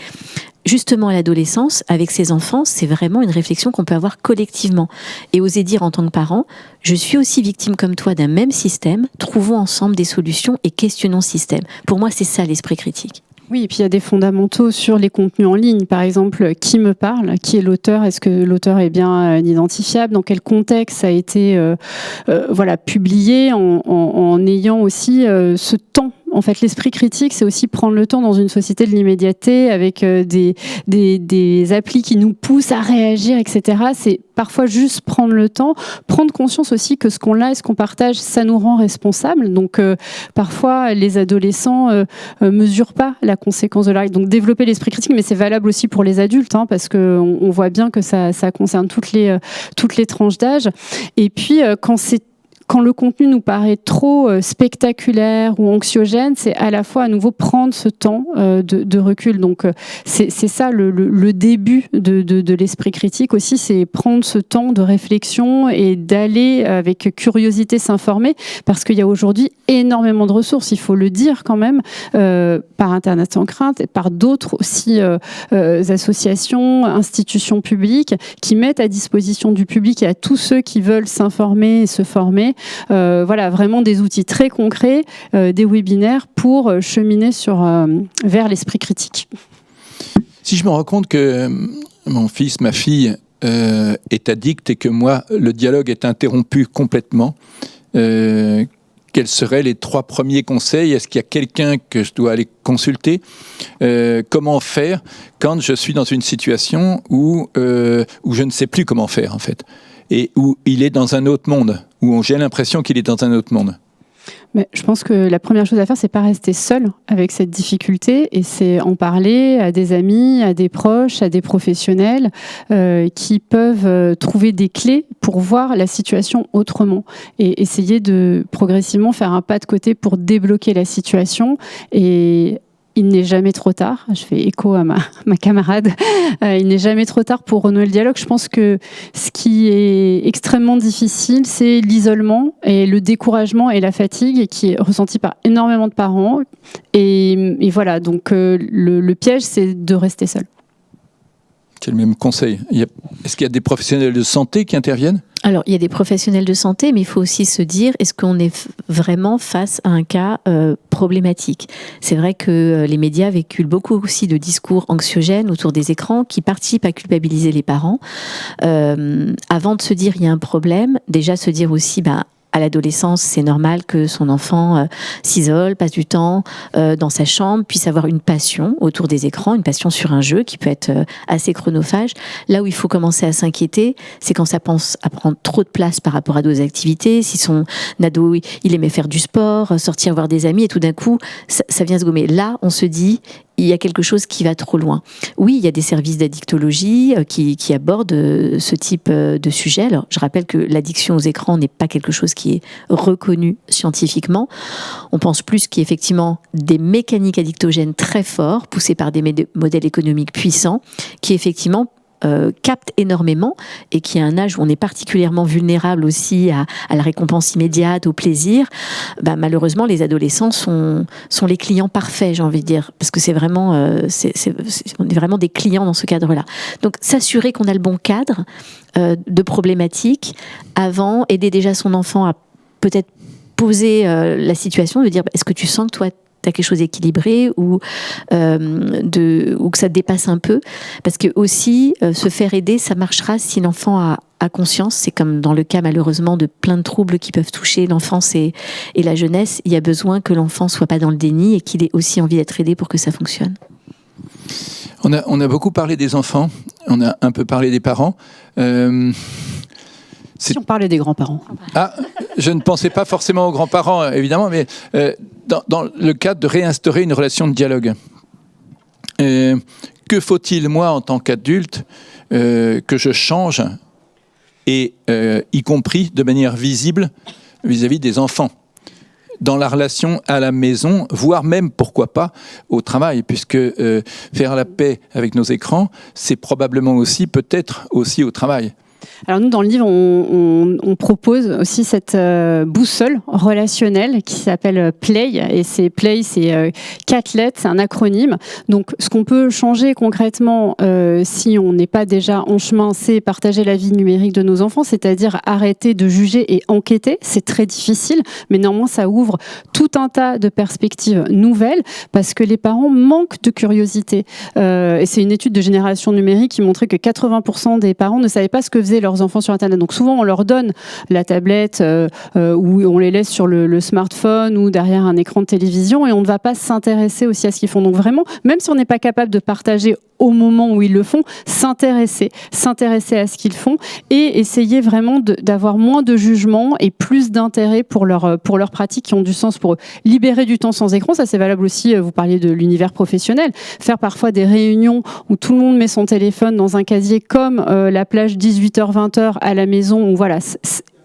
justement à l'adolescence, avec ses enfants, c'est vraiment une réflexion qu'on peut avoir collectivement. Et oser dire en tant que parent, je suis aussi victime comme toi d'un même système, trouvons ensemble des solutions et questionnons ce système. Pour moi, c'est ça l'esprit critique. Oui, et puis il y a des fondamentaux sur les contenus en ligne. Par exemple, qui me parle ? Qui est l'auteur ? Est-ce que l'auteur est bien identifiable ? Dans quel contexte ça a été publié en ayant aussi ce temps ? En fait, l'esprit critique, c'est aussi prendre le temps dans une société de l'immédiateté avec des applis qui nous poussent à réagir, etc. C'est parfois juste prendre le temps, prendre conscience aussi que ce qu'on a et ce qu'on partage, ça nous rend responsables. Donc, parfois, les adolescents mesurent pas la conséquence de l'arrêt. Donc, développer l'esprit critique, mais c'est valable aussi pour les adultes, hein, parce qu'on voit bien que ça concerne toutes les tranches d'âge. Et puis, quand le contenu nous paraît trop spectaculaire ou anxiogène, c'est à la fois à nouveau prendre ce temps de recul. Donc c'est ça le début de l'esprit critique aussi, c'est prendre ce temps de réflexion et d'aller avec curiosité s'informer, parce qu'il y a aujourd'hui énormément de ressources, il faut le dire quand même, par Internet sans crainte et par d'autres aussi associations, institutions publiques qui mettent à disposition du public et à tous ceux qui veulent s'informer et se former vraiment des outils très concrets, des webinaires pour cheminer vers l'esprit critique. Si je me rends compte que mon fils, ma fille est addict et que moi, le dialogue est interrompu complètement, quels seraient les 3 premiers conseils ? Est-ce qu'il y a quelqu'un que je dois aller consulter ? Comment faire quand je suis dans une situation où je ne sais plus comment faire, en fait, et où il est dans un autre monde, où j'ai l'impression qu'il est dans un autre monde? Mais je pense que la première chose à faire, c'est pas rester seul avec cette difficulté, et c'est en parler à des amis, à des proches, à des professionnels qui peuvent trouver des clés pour voir la situation autrement et essayer de progressivement faire un pas de côté pour débloquer la situation et il n'est jamais trop tard. Je fais écho à ma camarade. Il n'est jamais trop tard pour renouer le dialogue. Je pense que ce qui est extrêmement difficile, c'est l'isolement et le découragement et la fatigue qui est ressenti par énormément de parents. Et voilà, donc le piège, c'est de rester seul. C'est le même conseil. Est-ce qu'il y a des professionnels de santé qui interviennent ? Alors, il y a des professionnels de santé, mais il faut aussi se dire, est-ce qu'on est vraiment face à un cas problématique ? C'est vrai que les médias véhiculent beaucoup aussi de discours anxiogènes autour des écrans qui participent à culpabiliser les parents. Avant de se dire il y a un problème, déjà se dire aussi, à l'adolescence, c'est normal que son enfant s'isole, passe du temps dans sa chambre, puisse avoir une passion autour des écrans, une passion sur un jeu qui peut être assez chronophage. Là où il faut commencer à s'inquiéter, c'est quand ça pense à prendre trop de place par rapport à d'autres activités. Si son ado, il aimait faire du sport, sortir voir des amis, et tout d'un coup, ça vient se gommer. Là, on se dit, il y a quelque chose qui va trop loin. Oui, il y a des services d'addictologie qui abordent ce type de sujet. Alors, je rappelle que l'addiction aux écrans n'est pas quelque chose qui est reconnu scientifiquement. On pense plus qu'il y a effectivement des mécaniques addictogènes très forts, poussés par des modèles économiques puissants, qui effectivement capte énormément et qui a un âge où on est particulièrement vulnérable aussi à la récompense immédiate, au plaisir. Malheureusement, les adolescents sont les clients parfaits, j'ai envie de dire, parce que c'est vraiment, on est vraiment des clients dans ce cadre-là. Donc, s'assurer qu'on a le bon cadre de problématiques avant, aider déjà son enfant à peut-être poser la situation, de dire est-ce que tu sens que toi tu as quelque chose d'équilibré ou que ça te dépasse un peu, parce que aussi se faire aider, ça marchera si l'enfant a conscience. C'est comme dans le cas malheureusement de plein de troubles qui peuvent toucher l'enfance et la jeunesse, il y a besoin que l'enfant soit pas dans le déni et qu'il ait aussi envie d'être aidé pour que ça fonctionne. On a beaucoup parlé des enfants, on a un peu parlé des parents. Si on parlait des grands-parents. Je ne pensais pas forcément aux grands-parents, évidemment, mais dans le cadre de réinstaurer une relation de dialogue. Que faut-il, moi, en tant qu'adulte, que je change, et y compris de manière visible vis-à-vis des enfants, dans la relation à la maison, voire même, pourquoi pas, au travail, puisque faire la paix avec nos écrans, c'est probablement aussi, peut-être aussi au travail. Alors nous, dans le livre, on propose aussi cette boussole relationnelle qui s'appelle Play. Et c'est 4 lettres, c'est un acronyme. Donc ce qu'on peut changer concrètement si on n'est pas déjà en chemin, c'est partager la vie numérique de nos enfants, c'est-à-dire arrêter de juger et enquêter. C'est très difficile, mais néanmoins ça ouvre tout un tas de perspectives nouvelles parce que les parents manquent de curiosité. Et c'est une étude de Génération Numérique qui montrait que 80% des parents ne savaient pas ce que faisaient leurs enfants sur Internet. Donc souvent, on leur donne la tablette ou on les laisse sur le smartphone ou derrière un écran de télévision et on ne va pas s'intéresser aussi à ce qu'ils font. Donc vraiment, même si on n'est pas capable de partager au moment où ils le font, s'intéresser à ce qu'ils font et essayer vraiment d'avoir moins de jugement et plus d'intérêt pour leurs pratiques qui ont du sens pour eux. Libérer du temps sans écran, ça c'est valable aussi, vous parliez de l'univers professionnel, faire parfois des réunions où tout le monde met son téléphone dans un casier comme la plage 18h-20h à la maison, où voilà,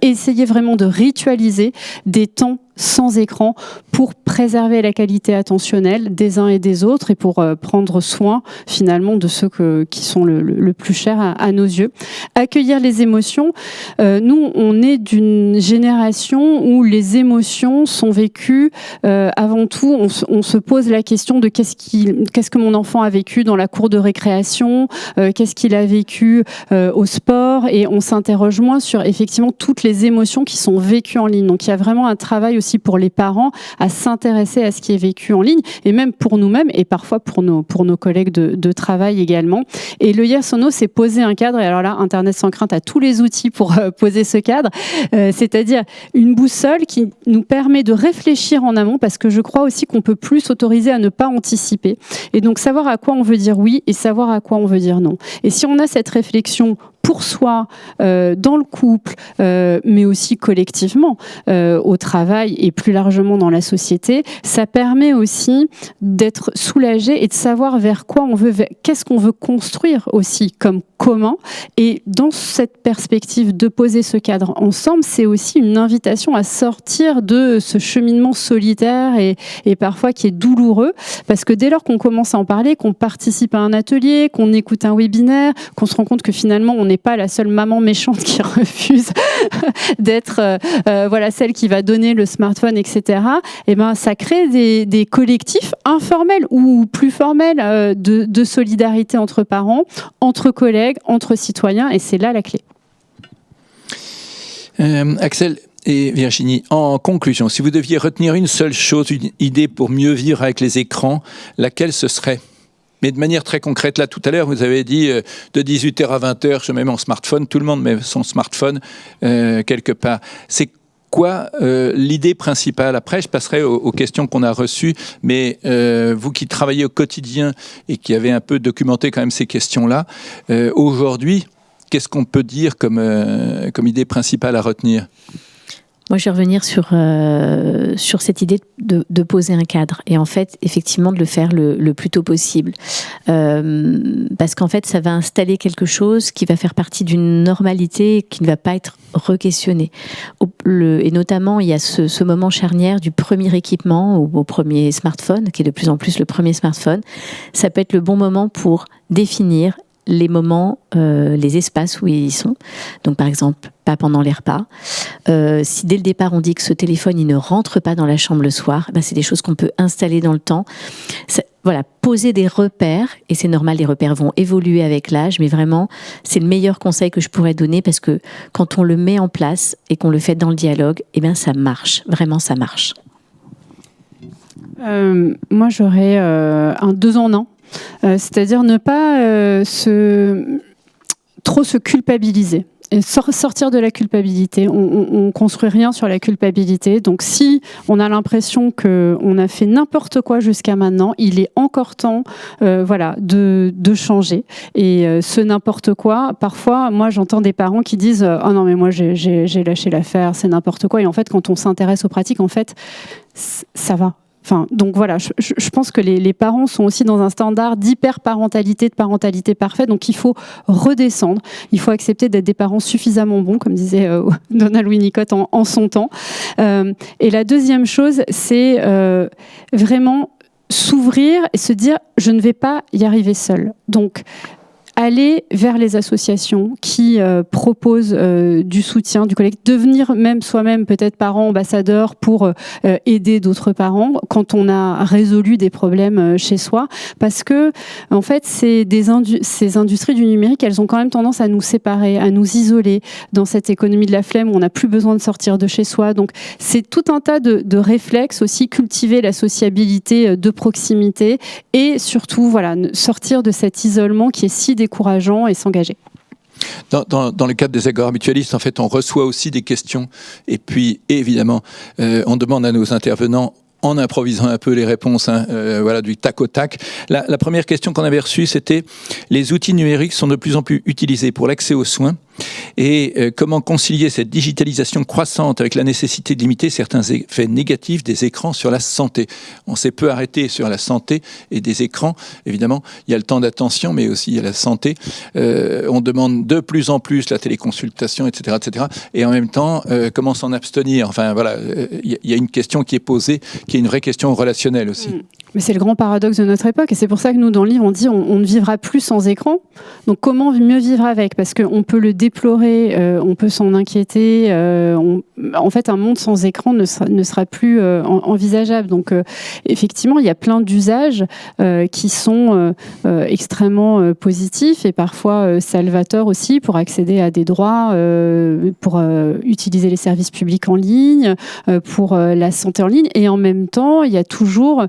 essayer vraiment de ritualiser des temps sans écran pour préserver la qualité attentionnelle des uns et des autres et pour prendre soin finalement de ceux qui sont le plus chers à nos yeux. Accueillir les émotions. Nous, on est d'une génération où les émotions sont vécues avant tout. On se pose la question de qu'est-ce que mon enfant a vécu dans la cour de récréation, qu'est-ce qu'il a vécu au sport, et on s'interroge moins sur effectivement toutes les émotions qui sont vécues en ligne. Donc il y a vraiment un travail aussi pour les parents à s'intéresser à ce qui est vécu en ligne et même pour nous-mêmes et parfois pour nos collègues de travail également. Et le Yes or No, c'est poser un cadre. Et alors là, Internet sans crainte a tous les outils pour poser ce cadre, c'est-à-dire une boussole qui nous permet de réfléchir en amont, parce que je crois aussi qu'on peut plus s'autoriser à ne pas anticiper. Et donc savoir à quoi on veut dire oui et savoir à quoi on veut dire non. Et si on a cette réflexion pour soi, dans le couple, mais aussi collectivement, au travail et plus largement dans la société, ça permet aussi d'être soulagé et de savoir vers quoi on veut, qu'est-ce qu'on veut construire aussi comme commun. Et dans cette perspective de poser ce cadre ensemble, c'est aussi une invitation à sortir de ce cheminement solitaire et parfois qui est douloureux, parce que dès lors qu'on commence à en parler, qu'on participe à un atelier, qu'on écoute un webinaire, qu'on se rend compte que finalement on n'est pas la seule maman méchante qui refuse d'être voilà, celle qui va donner le smartphone, etc. Et ben, ça crée des collectifs informels ou plus formels de solidarité entre parents, entre collègues, entre citoyens, et c'est là la clé. Axel et Virginie, en conclusion, si vous deviez retenir une seule chose, une idée pour mieux vivre avec les écrans, laquelle ce serait ? Mais de manière très concrète, là, tout à l'heure, vous avez dit de 18h à 20h, je mets mon smartphone, tout le monde met son smartphone quelque part. C'est quoi l'idée principale? Après, je passerai aux questions qu'on a reçues, mais vous qui travaillez au quotidien et qui avez un peu documenté quand même ces questions-là, aujourd'hui, qu'est-ce qu'on peut dire comme idée principale à retenir? Moi, je vais revenir sur cette idée de poser un cadre et en fait, effectivement, de le faire le plus tôt possible. Parce qu'en fait, ça va installer quelque chose qui va faire partie d'une normalité qui ne va pas être re-questionnée. Et notamment, il y a ce moment charnière du premier équipement au premier smartphone, qui est de plus en plus le premier smartphone. Ça peut être le bon moment pour définir les moments, les espaces où ils sont. Donc, par exemple, pas pendant les repas. Si dès le départ, on dit que ce téléphone, il ne rentre pas dans la chambre le soir, ben, c'est des choses qu'on peut installer dans le temps. Voilà, poser des repères, et c'est normal, les repères vont évoluer avec l'âge, mais vraiment, c'est le meilleur conseil que je pourrais donner, parce que quand on le met en place et qu'on le fait dans le dialogue, eh bien, ça marche. Vraiment, ça marche. Moi, j'aurais un 2 en 1. C'est-à-dire ne pas trop se culpabiliser. Et sortir de la culpabilité. On construit rien sur la culpabilité. Donc, si on a l'impression qu'on a fait n'importe quoi jusqu'à maintenant, il est encore temps, voilà, de changer. Et ce n'importe quoi, parfois, moi, j'entends des parents qui disent « Oh non, mais moi, j'ai lâché l'affaire, c'est n'importe quoi. » Et en fait, quand on s'intéresse aux pratiques, en fait, ça va. Enfin, donc voilà, je pense que les parents sont aussi dans un standard d'hyper-parentalité, de parentalité parfaite, donc il faut redescendre, il faut accepter d'être des parents suffisamment bons, comme disait Donald Winnicott en son temps. Et la deuxième chose, c'est vraiment s'ouvrir et se dire « je ne vais pas y arriver seul ». Donc, aller vers les associations qui proposent du soutien, du collectif, devenir même soi-même peut-être parent ambassadeur pour aider d'autres parents quand on a résolu des problèmes chez soi, parce que en fait ces industries du numérique, elles ont quand même tendance à nous séparer, à nous isoler dans cette économie de la flemme où on n'a plus besoin de sortir de chez soi. Donc c'est tout un tas de réflexes aussi, cultiver la sociabilité de proximité et surtout voilà, sortir de cet isolement qui est si décourageant et s'engager. Dans le cadre des agromutualistes, en fait, on reçoit aussi des questions et puis évidemment, on demande à nos intervenants, en improvisant un peu les réponses, voilà, du tac au tac. La première question qu'on avait reçue, c'était « Les outils numériques sont de plus en plus utilisés pour l'accès aux soins et comment concilier cette digitalisation croissante avec la nécessité de limiter certains effets négatifs des écrans sur la santé ?» On s'est peu arrêté sur la santé et des écrans. Évidemment, il y a le temps d'attention, mais aussi il y a la santé. On demande de plus en plus la téléconsultation, etc., etc. Et en même temps, comment s'en abstenir? Enfin, voilà, il y a une question qui est posée, qui est une vraie question relationnelle aussi. Mais c'est le grand paradoxe de notre époque, et c'est pour ça que nous, dans le livre, on dit on ne vivra plus sans écran. Donc comment mieux vivre avec? Parce qu'on peut le déplorer, on peut s'en inquiéter. En fait, un monde sans écran ne sera plus envisageable. Donc effectivement, il y a plein d'usages qui sont extrêmement positifs et parfois salvateurs aussi pour accéder à des droits, pour utiliser les services publics en ligne, pour la santé en ligne. Et en même temps, il y a toujours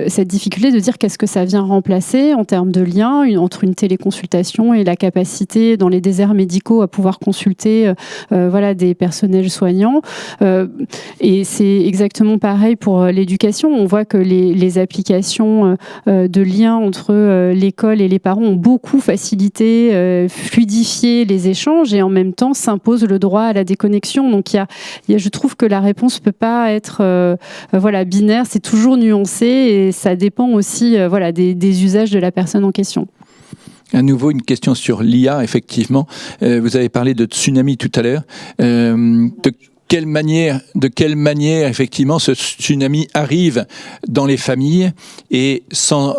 cette difficulté de dire qu'est-ce que ça vient remplacer en termes de lien entre une téléconsultation et la capacité dans les déserts médicaux à pouvoir consulter des personnels soignants. Et c'est exactement pareil pour l'éducation. On voit que les applications de lien entre l'école et les parents ont beaucoup facilité, fluidifié les échanges et en même temps s'impose le droit à la déconnexion. Donc je trouve que la réponse ne peut pas être binaire, c'est toujours nuancé et ça dépend aussi des usages de la personne en question. À nouveau, une question sur l'IA, effectivement. Vous avez parlé de tsunami tout à l'heure. De quelle manière, effectivement, ce tsunami arrive dans les familles et sans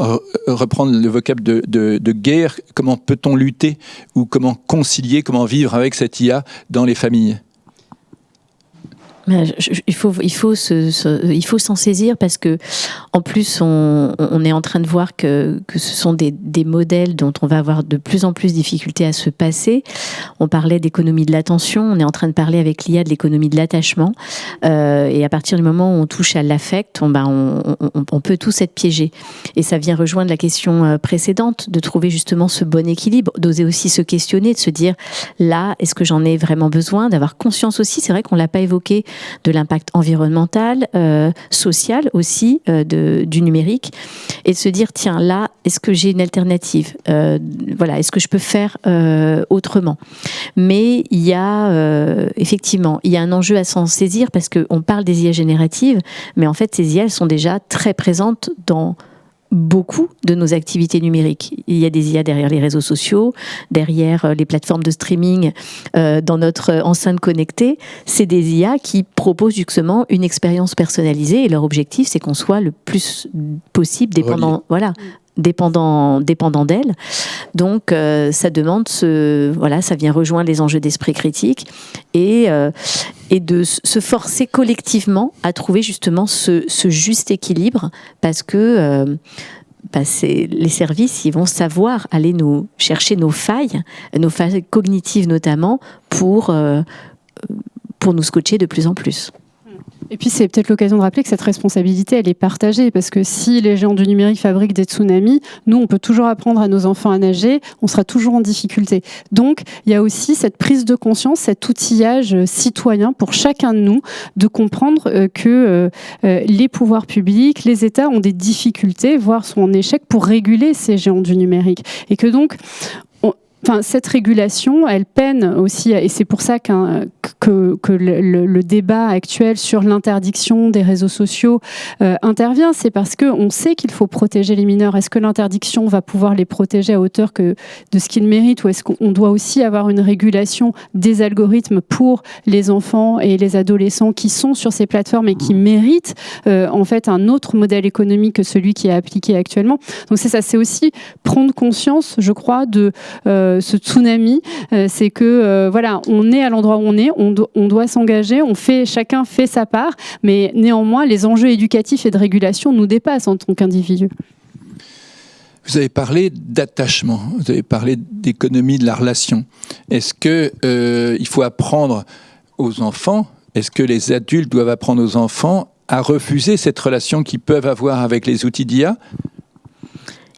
reprendre le vocable de guerre, comment peut-on lutter ou comment concilier, comment vivre avec cette IA dans les familles ? Il faut s'en saisir parce que en plus on est en train de voir que ce sont des modèles dont on va avoir de plus en plus de difficultés à se passer. On parlait d'économie de l'attention, on est en train de parler avec l'IA de l'économie de l'attachement et à partir du moment où on touche à l'affect, on peut tous être piégés. Et ça vient rejoindre la question précédente de trouver justement ce bon équilibre, d'oser aussi se questionner, de se dire là, est-ce que j'en ai vraiment besoin, d'avoir conscience aussi, c'est vrai qu'on l'a pas évoqué, de l'impact environnemental, social aussi du numérique, et de se dire tiens là, est-ce que j'ai une alternative, est-ce que je peux faire autrement. Mais il y a effectivement un enjeu à s'en saisir parce qu'on parle des IA génératives, mais en fait ces IA elles sont déjà très présentes dans beaucoup de nos activités numériques. Il y a des IA derrière les réseaux sociaux, derrière les plateformes de streaming, dans notre enceinte connectée. C'est des IA qui proposent justement une expérience personnalisée et leur objectif, c'est qu'on soit le plus possible dépendant d'elle. Donc ça demande ça vient rejoindre les enjeux d'esprit critique et de se forcer collectivement à trouver justement ce juste équilibre parce que les services, ils vont savoir aller nous chercher nos failles cognitives notamment pour nous scotcher de plus en plus. Et puis c'est peut-être l'occasion de rappeler que cette responsabilité, elle est partagée, parce que si les géants du numérique fabriquent des tsunamis, nous, on peut toujours apprendre à nos enfants à nager, on sera toujours en difficulté. Donc, il y a aussi cette prise de conscience, cet outillage citoyen pour chacun de nous, de comprendre que les pouvoirs publics, les États ont des difficultés, voire sont en échec pour réguler ces géants du numérique. Et que donc, cette régulation, elle peine aussi, et c'est pour ça que le débat actuel sur l'interdiction des réseaux sociaux intervient, c'est parce qu'on sait qu'il faut protéger les mineurs. Est-ce que l'interdiction va pouvoir les protéger à hauteur de ce qu'ils méritent, ou est-ce qu'on doit aussi avoir une régulation des algorithmes pour les enfants et les adolescents qui sont sur ces plateformes et qui méritent en fait un autre modèle économique que celui qui est appliqué actuellement. Donc c'est ça, c'est aussi prendre conscience, je crois, de ce tsunami, c'est que on est à l'endroit où on est, on doit s'engager, chacun fait sa part, mais néanmoins les enjeux éducatifs et de régulation nous dépassent en tant qu'individus. Vous avez parlé d'attachement, vous avez parlé d'économie de la relation. Est-ce que il faut apprendre aux enfants, est-ce que les adultes doivent apprendre aux enfants à refuser cette relation qu'ils peuvent avoir avec les outils d'IA ?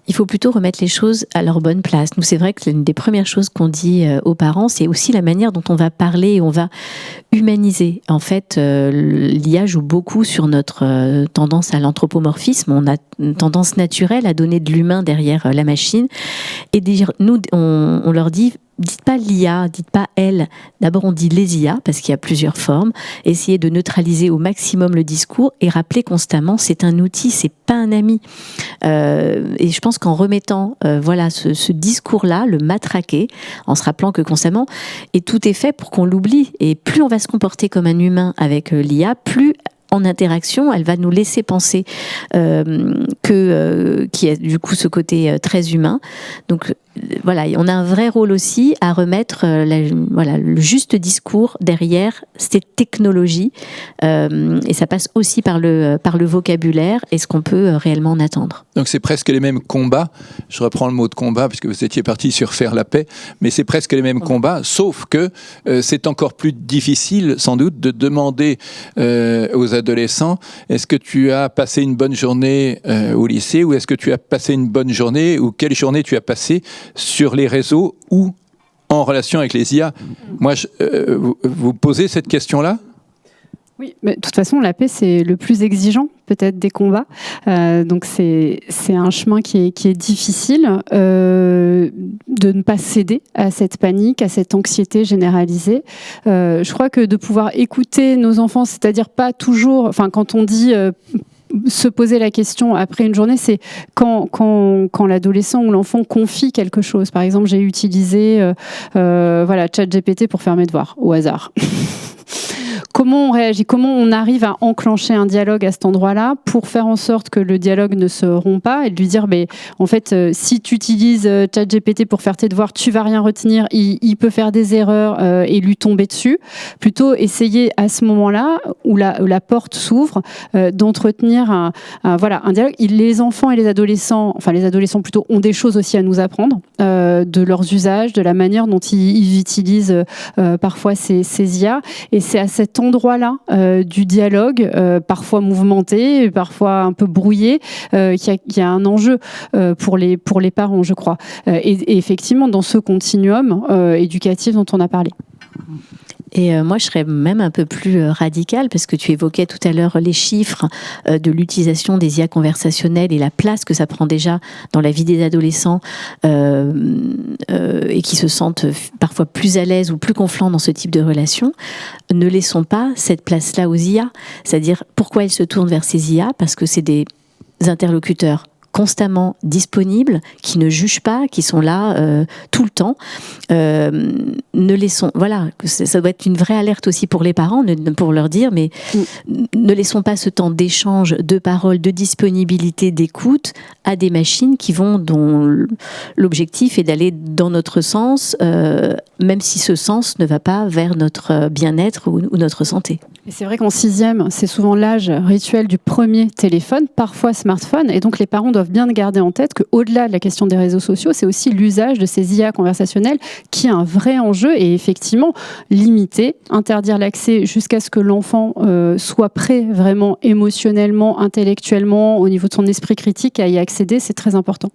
Il faut plutôt remettre les choses à leur bonne place. Nous, c'est vrai que l'une des premières choses qu'on dit aux parents, c'est aussi la manière dont on va parler et on va humaniser. En fait, l'IA joue beaucoup sur notre tendance à l'anthropomorphisme. On a une tendance naturelle à donner de l'humain derrière la machine. Et nous, on leur dit, dites pas l'IA, dites pas elle. D'abord, on dit les IA, parce qu'il y a plusieurs formes. Essayez de neutraliser au maximum le discours et rappeler constamment, c'est un outil, c'est pas un ami. Et je pense qu'en remettant ce discours-là, le matraquer, en se rappelant que constamment, et tout est fait pour qu'on l'oublie. Et plus on va se comporter comme un humain avec l'IA, plus en interaction, elle va nous laisser penser qu'il y a du coup ce côté très humain. Donc voilà, on a un vrai rôle aussi à remettre le juste discours derrière ces technologies, et ça passe aussi par le vocabulaire et ce qu'on peut réellement en attendre. Donc c'est presque les mêmes combats, je reprends le mot de combat puisque vous étiez parti sur faire la paix, mais c'est presque les mêmes combats, sauf que c'est encore plus difficile sans doute de demander aux adolescents, est-ce que tu as passé une bonne journée au lycée, ou est-ce que tu as passé une bonne journée, ou quelle journée tu as passé sur les réseaux ou en relation avec les IA. Moi, vous posez cette question-là ? Oui, mais de toute façon, la paix, c'est le plus exigeant, peut-être, des combats. Donc, c'est un chemin qui est difficile de ne pas céder à cette panique, à cette anxiété généralisée. Je crois que de pouvoir écouter nos enfants, c'est-à-dire pas toujours... Enfin, quand on dit... se poser la question après une journée, c'est quand l'adolescent ou l'enfant confie quelque chose. Par exemple, j'ai utilisé ChatGPT pour faire mes devoirs, au hasard. Comment on réagit? Comment on arrive à enclencher un dialogue à cet endroit-là pour faire en sorte que le dialogue ne se rompt pas et de lui dire, en fait, si tu utilises ChatGPT pour faire tes devoirs, tu vas rien retenir, il peut faire des erreurs et lui tomber dessus. Plutôt essayer à ce moment-là, où la porte s'ouvre, d'entretenir un dialogue. Les enfants et les adolescents plutôt, ont des choses aussi à nous apprendre, de leurs usages, de la manière dont ils utilisent parfois ces IA. Et c'est à cet endroit-là du dialogue, parfois mouvementé, parfois un peu brouillé, qu'il y a un enjeu pour les parents, je crois. Et effectivement, dans ce continuum éducatif dont on a parlé. Et moi, je serais même un peu plus radicale, parce que tu évoquais tout à l'heure les chiffres de l'utilisation des IA conversationnelles et la place que ça prend déjà dans la vie des adolescents et qui se sentent parfois plus à l'aise ou plus confiants dans ce type de relation. Ne laissons pas cette place-là aux IA. C'est-à-dire, pourquoi ils se tournent vers ces IA? Parce que c'est des interlocuteurs constamment disponibles, qui ne jugent pas, qui sont là tout le temps. Ça doit être une vraie alerte aussi pour les parents, pour leur dire, mais ne laissons pas ce temps d'échange, de parole, de disponibilité, d'écoute à des machines dont l'objectif est d'aller dans notre sens, même si ce sens ne va pas vers notre bien-être ou notre santé. Et c'est vrai qu'en 6e, c'est souvent l'âge rituel du premier téléphone, parfois smartphone, et donc les parents doivent bien garder en tête qu'au-delà de la question des réseaux sociaux, c'est aussi l'usage de ces IA conversationnelles qui est un vrai enjeu, et effectivement, limiter, interdire l'accès jusqu'à ce que l'enfant soit prêt vraiment émotionnellement, intellectuellement, au niveau de son esprit critique à y accéder, c'est très important.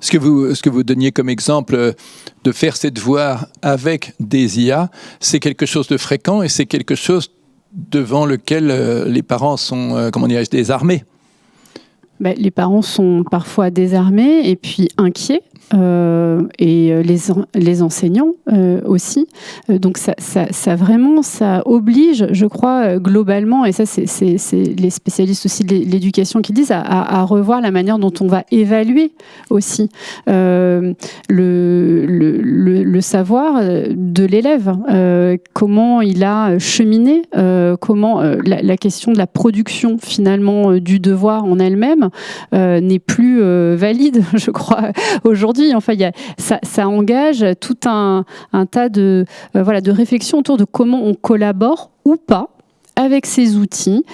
Ce que vous donniez comme exemple de faire ses devoirs avec des IA, c'est quelque chose de fréquent et c'est quelque chose devant lequel les parents sont, désarmés. Les parents sont parfois désarmés et puis inquiets. Et les enseignants aussi. Donc ça oblige, je crois, globalement, et ça c'est les spécialistes aussi de l'éducation qui disent, à revoir la manière dont on va évaluer aussi le savoir de l'élève, comment il a cheminé, comment la question de la production finalement du devoir en elle-même n'est plus valide, je crois, aujourd'hui. Enfin, ça engage tout un tas de réflexions autour de comment on collabore ou pas avec ces outils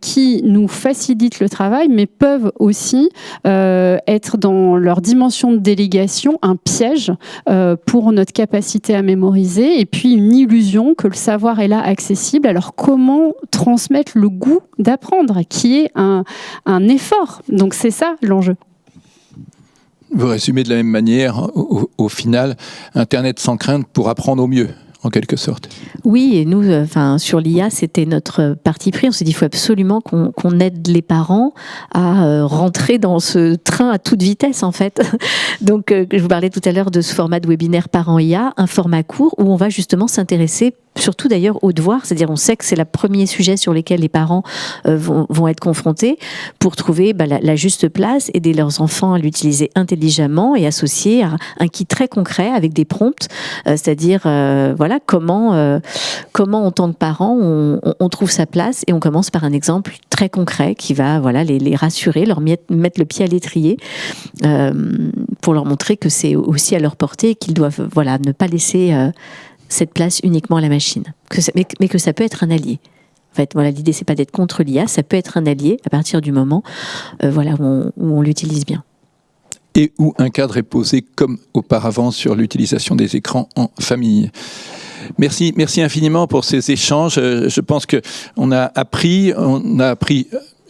qui nous facilitent le travail, mais peuvent aussi être dans leur dimension de délégation un piège pour notre capacité à mémoriser, et puis une illusion que le savoir est là accessible. Alors comment transmettre le goût d'apprendre, qui est un effort? Donc c'est ça l'enjeu. Vous résumez de la même manière, au final, Internet sans crainte pour apprendre au mieux, en quelque sorte. Oui, et nous, sur l'IA, c'était notre parti pris. On s'est dit qu'il faut absolument qu'on aide les parents à rentrer dans ce train à toute vitesse, en fait. Donc, je vous parlais tout à l'heure de ce format de webinaire Parents IA, un format court où on va justement s'intéresser surtout d'ailleurs aux devoirs, c'est-à-dire on sait que c'est le premier sujet sur lequel les parents vont être confrontés pour trouver la juste place, aider leurs enfants à l'utiliser intelligemment et associer à un kit très concret avec des prompts, c'est-à-dire comment en tant que parent on trouve sa place, et on commence par un exemple très concret qui va les rassurer, leur mettre le pied à l'étrier pour leur montrer que c'est aussi à leur portée et qu'ils doivent ne pas laisser cette place uniquement à la machine, mais que ça peut être un allié. En fait, l'idée c'est pas d'être contre l'IA, ça peut être un allié à partir du moment où on l'utilise bien. Et où un cadre est posé comme auparavant sur l'utilisation des écrans en famille. Merci infiniment pour ces échanges. Je pense qu'on a appris,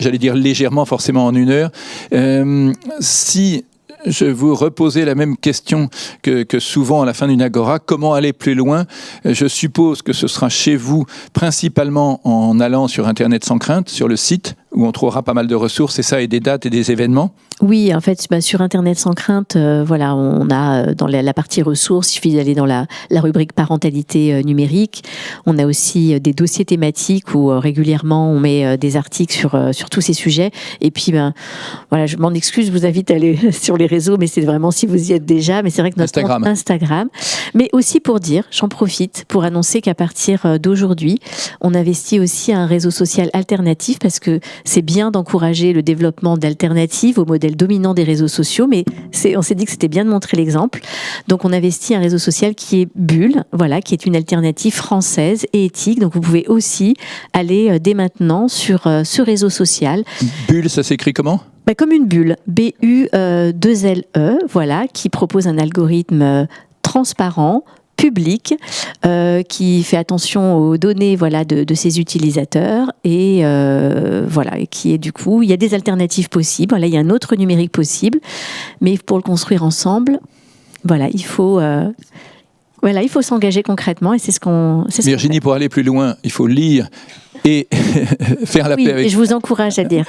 j'allais dire légèrement, forcément en 1 heure. Si je vous reposais la même question que souvent à la fin d'une agora, comment aller plus loin? Je suppose que ce sera chez vous, principalement en allant sur Internet sans crainte, sur le site, où on trouvera pas mal de ressources, et des dates et des événements. Oui, en fait, sur Internet sans crainte, on a dans la partie ressources, il suffit d'aller dans la rubrique parentalité numérique. On a aussi des dossiers thématiques où régulièrement on met des articles sur tous ces sujets. Et puis, je m'en excuse, je vous invite à aller sur les réseaux, mais c'est vraiment si vous y êtes déjà. Mais c'est vrai que notre Instagram. Mais aussi pour dire, j'en profite pour annoncer qu'à partir d'aujourd'hui, on investit aussi à un réseau social alternatif parce que c'est bien d'encourager le développement d'alternatives au modèle dominant des réseaux sociaux, mais on s'est dit que c'était bien de montrer l'exemple. Donc on investit un réseau social qui est Bulle, qui est une alternative française et éthique. Donc vous pouvez aussi aller dès maintenant sur ce réseau social. Bulle, ça s'écrit comment ? Comme une bulle, B-U-2-L-E, qui propose un algorithme transparent, public, qui fait attention aux données de ses utilisateurs et qui est du coup, il y a des alternatives possibles. Il y a un autre numérique possible, mais pour le construire ensemble, il faut s'engager concrètement et c'est ce qu'on. Virginie, pour aller plus loin, il faut lire et faire la paix avec. Et je vous encourage à dire.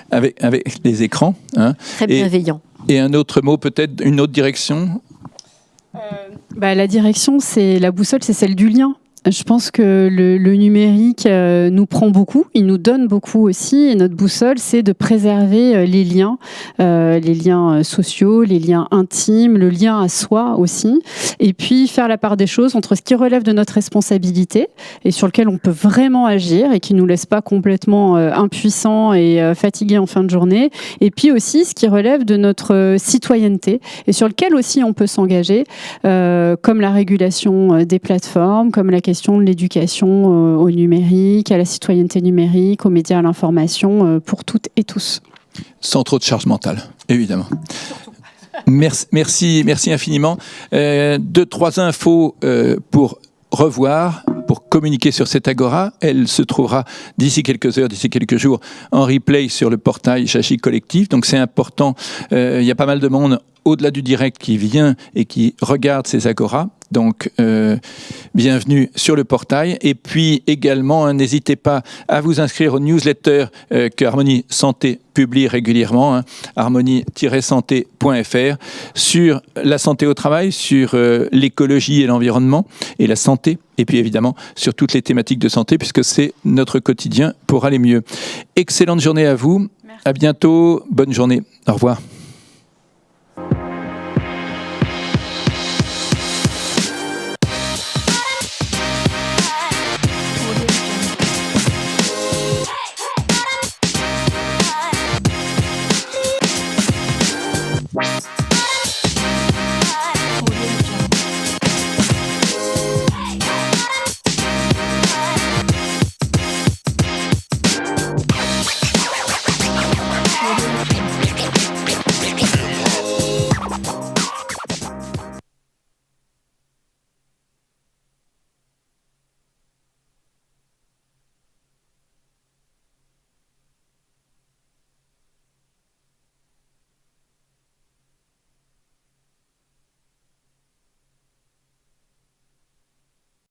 Avec les écrans. Très bienveillant. Et un autre mot, peut-être une autre direction. La direction, c'est la boussole, c'est celle du lien. Je pense que le numérique nous prend beaucoup, il nous donne beaucoup aussi, et notre boussole, c'est de préserver les liens sociaux, les liens intimes, le lien à soi aussi, et puis faire la part des choses entre ce qui relève de notre responsabilité et sur lequel on peut vraiment agir et qui nous laisse pas complètement impuissants et fatigués en fin de journée, et puis aussi ce qui relève de notre citoyenneté et sur lequel aussi on peut s'engager, comme la régulation des plateformes, comme la question de l'éducation au numérique, à la citoyenneté numérique, aux médias, à l'information, pour toutes et tous. Sans trop de charge mentale, évidemment. Merci infiniment. 2-3 infos pour revoir, pour communiquer sur cette agora. Elle se trouvera d'ici quelques heures, d'ici quelques jours, en replay sur le portail Chachi Collectif. Donc c'est important. Il y a pas mal de monde au-delà du direct qui vient et qui regarde ces agoras. Donc, bienvenue sur le portail. Et puis également, n'hésitez pas à vous inscrire aux newsletters que Harmonie Santé publie régulièrement, harmonie-santé.fr, sur la santé au travail, sur l'écologie et l'environnement et la santé, et puis évidemment sur toutes les thématiques de santé, puisque c'est notre quotidien pour aller mieux. Excellente journée à vous. Merci. À bientôt. Bonne journée. Au revoir.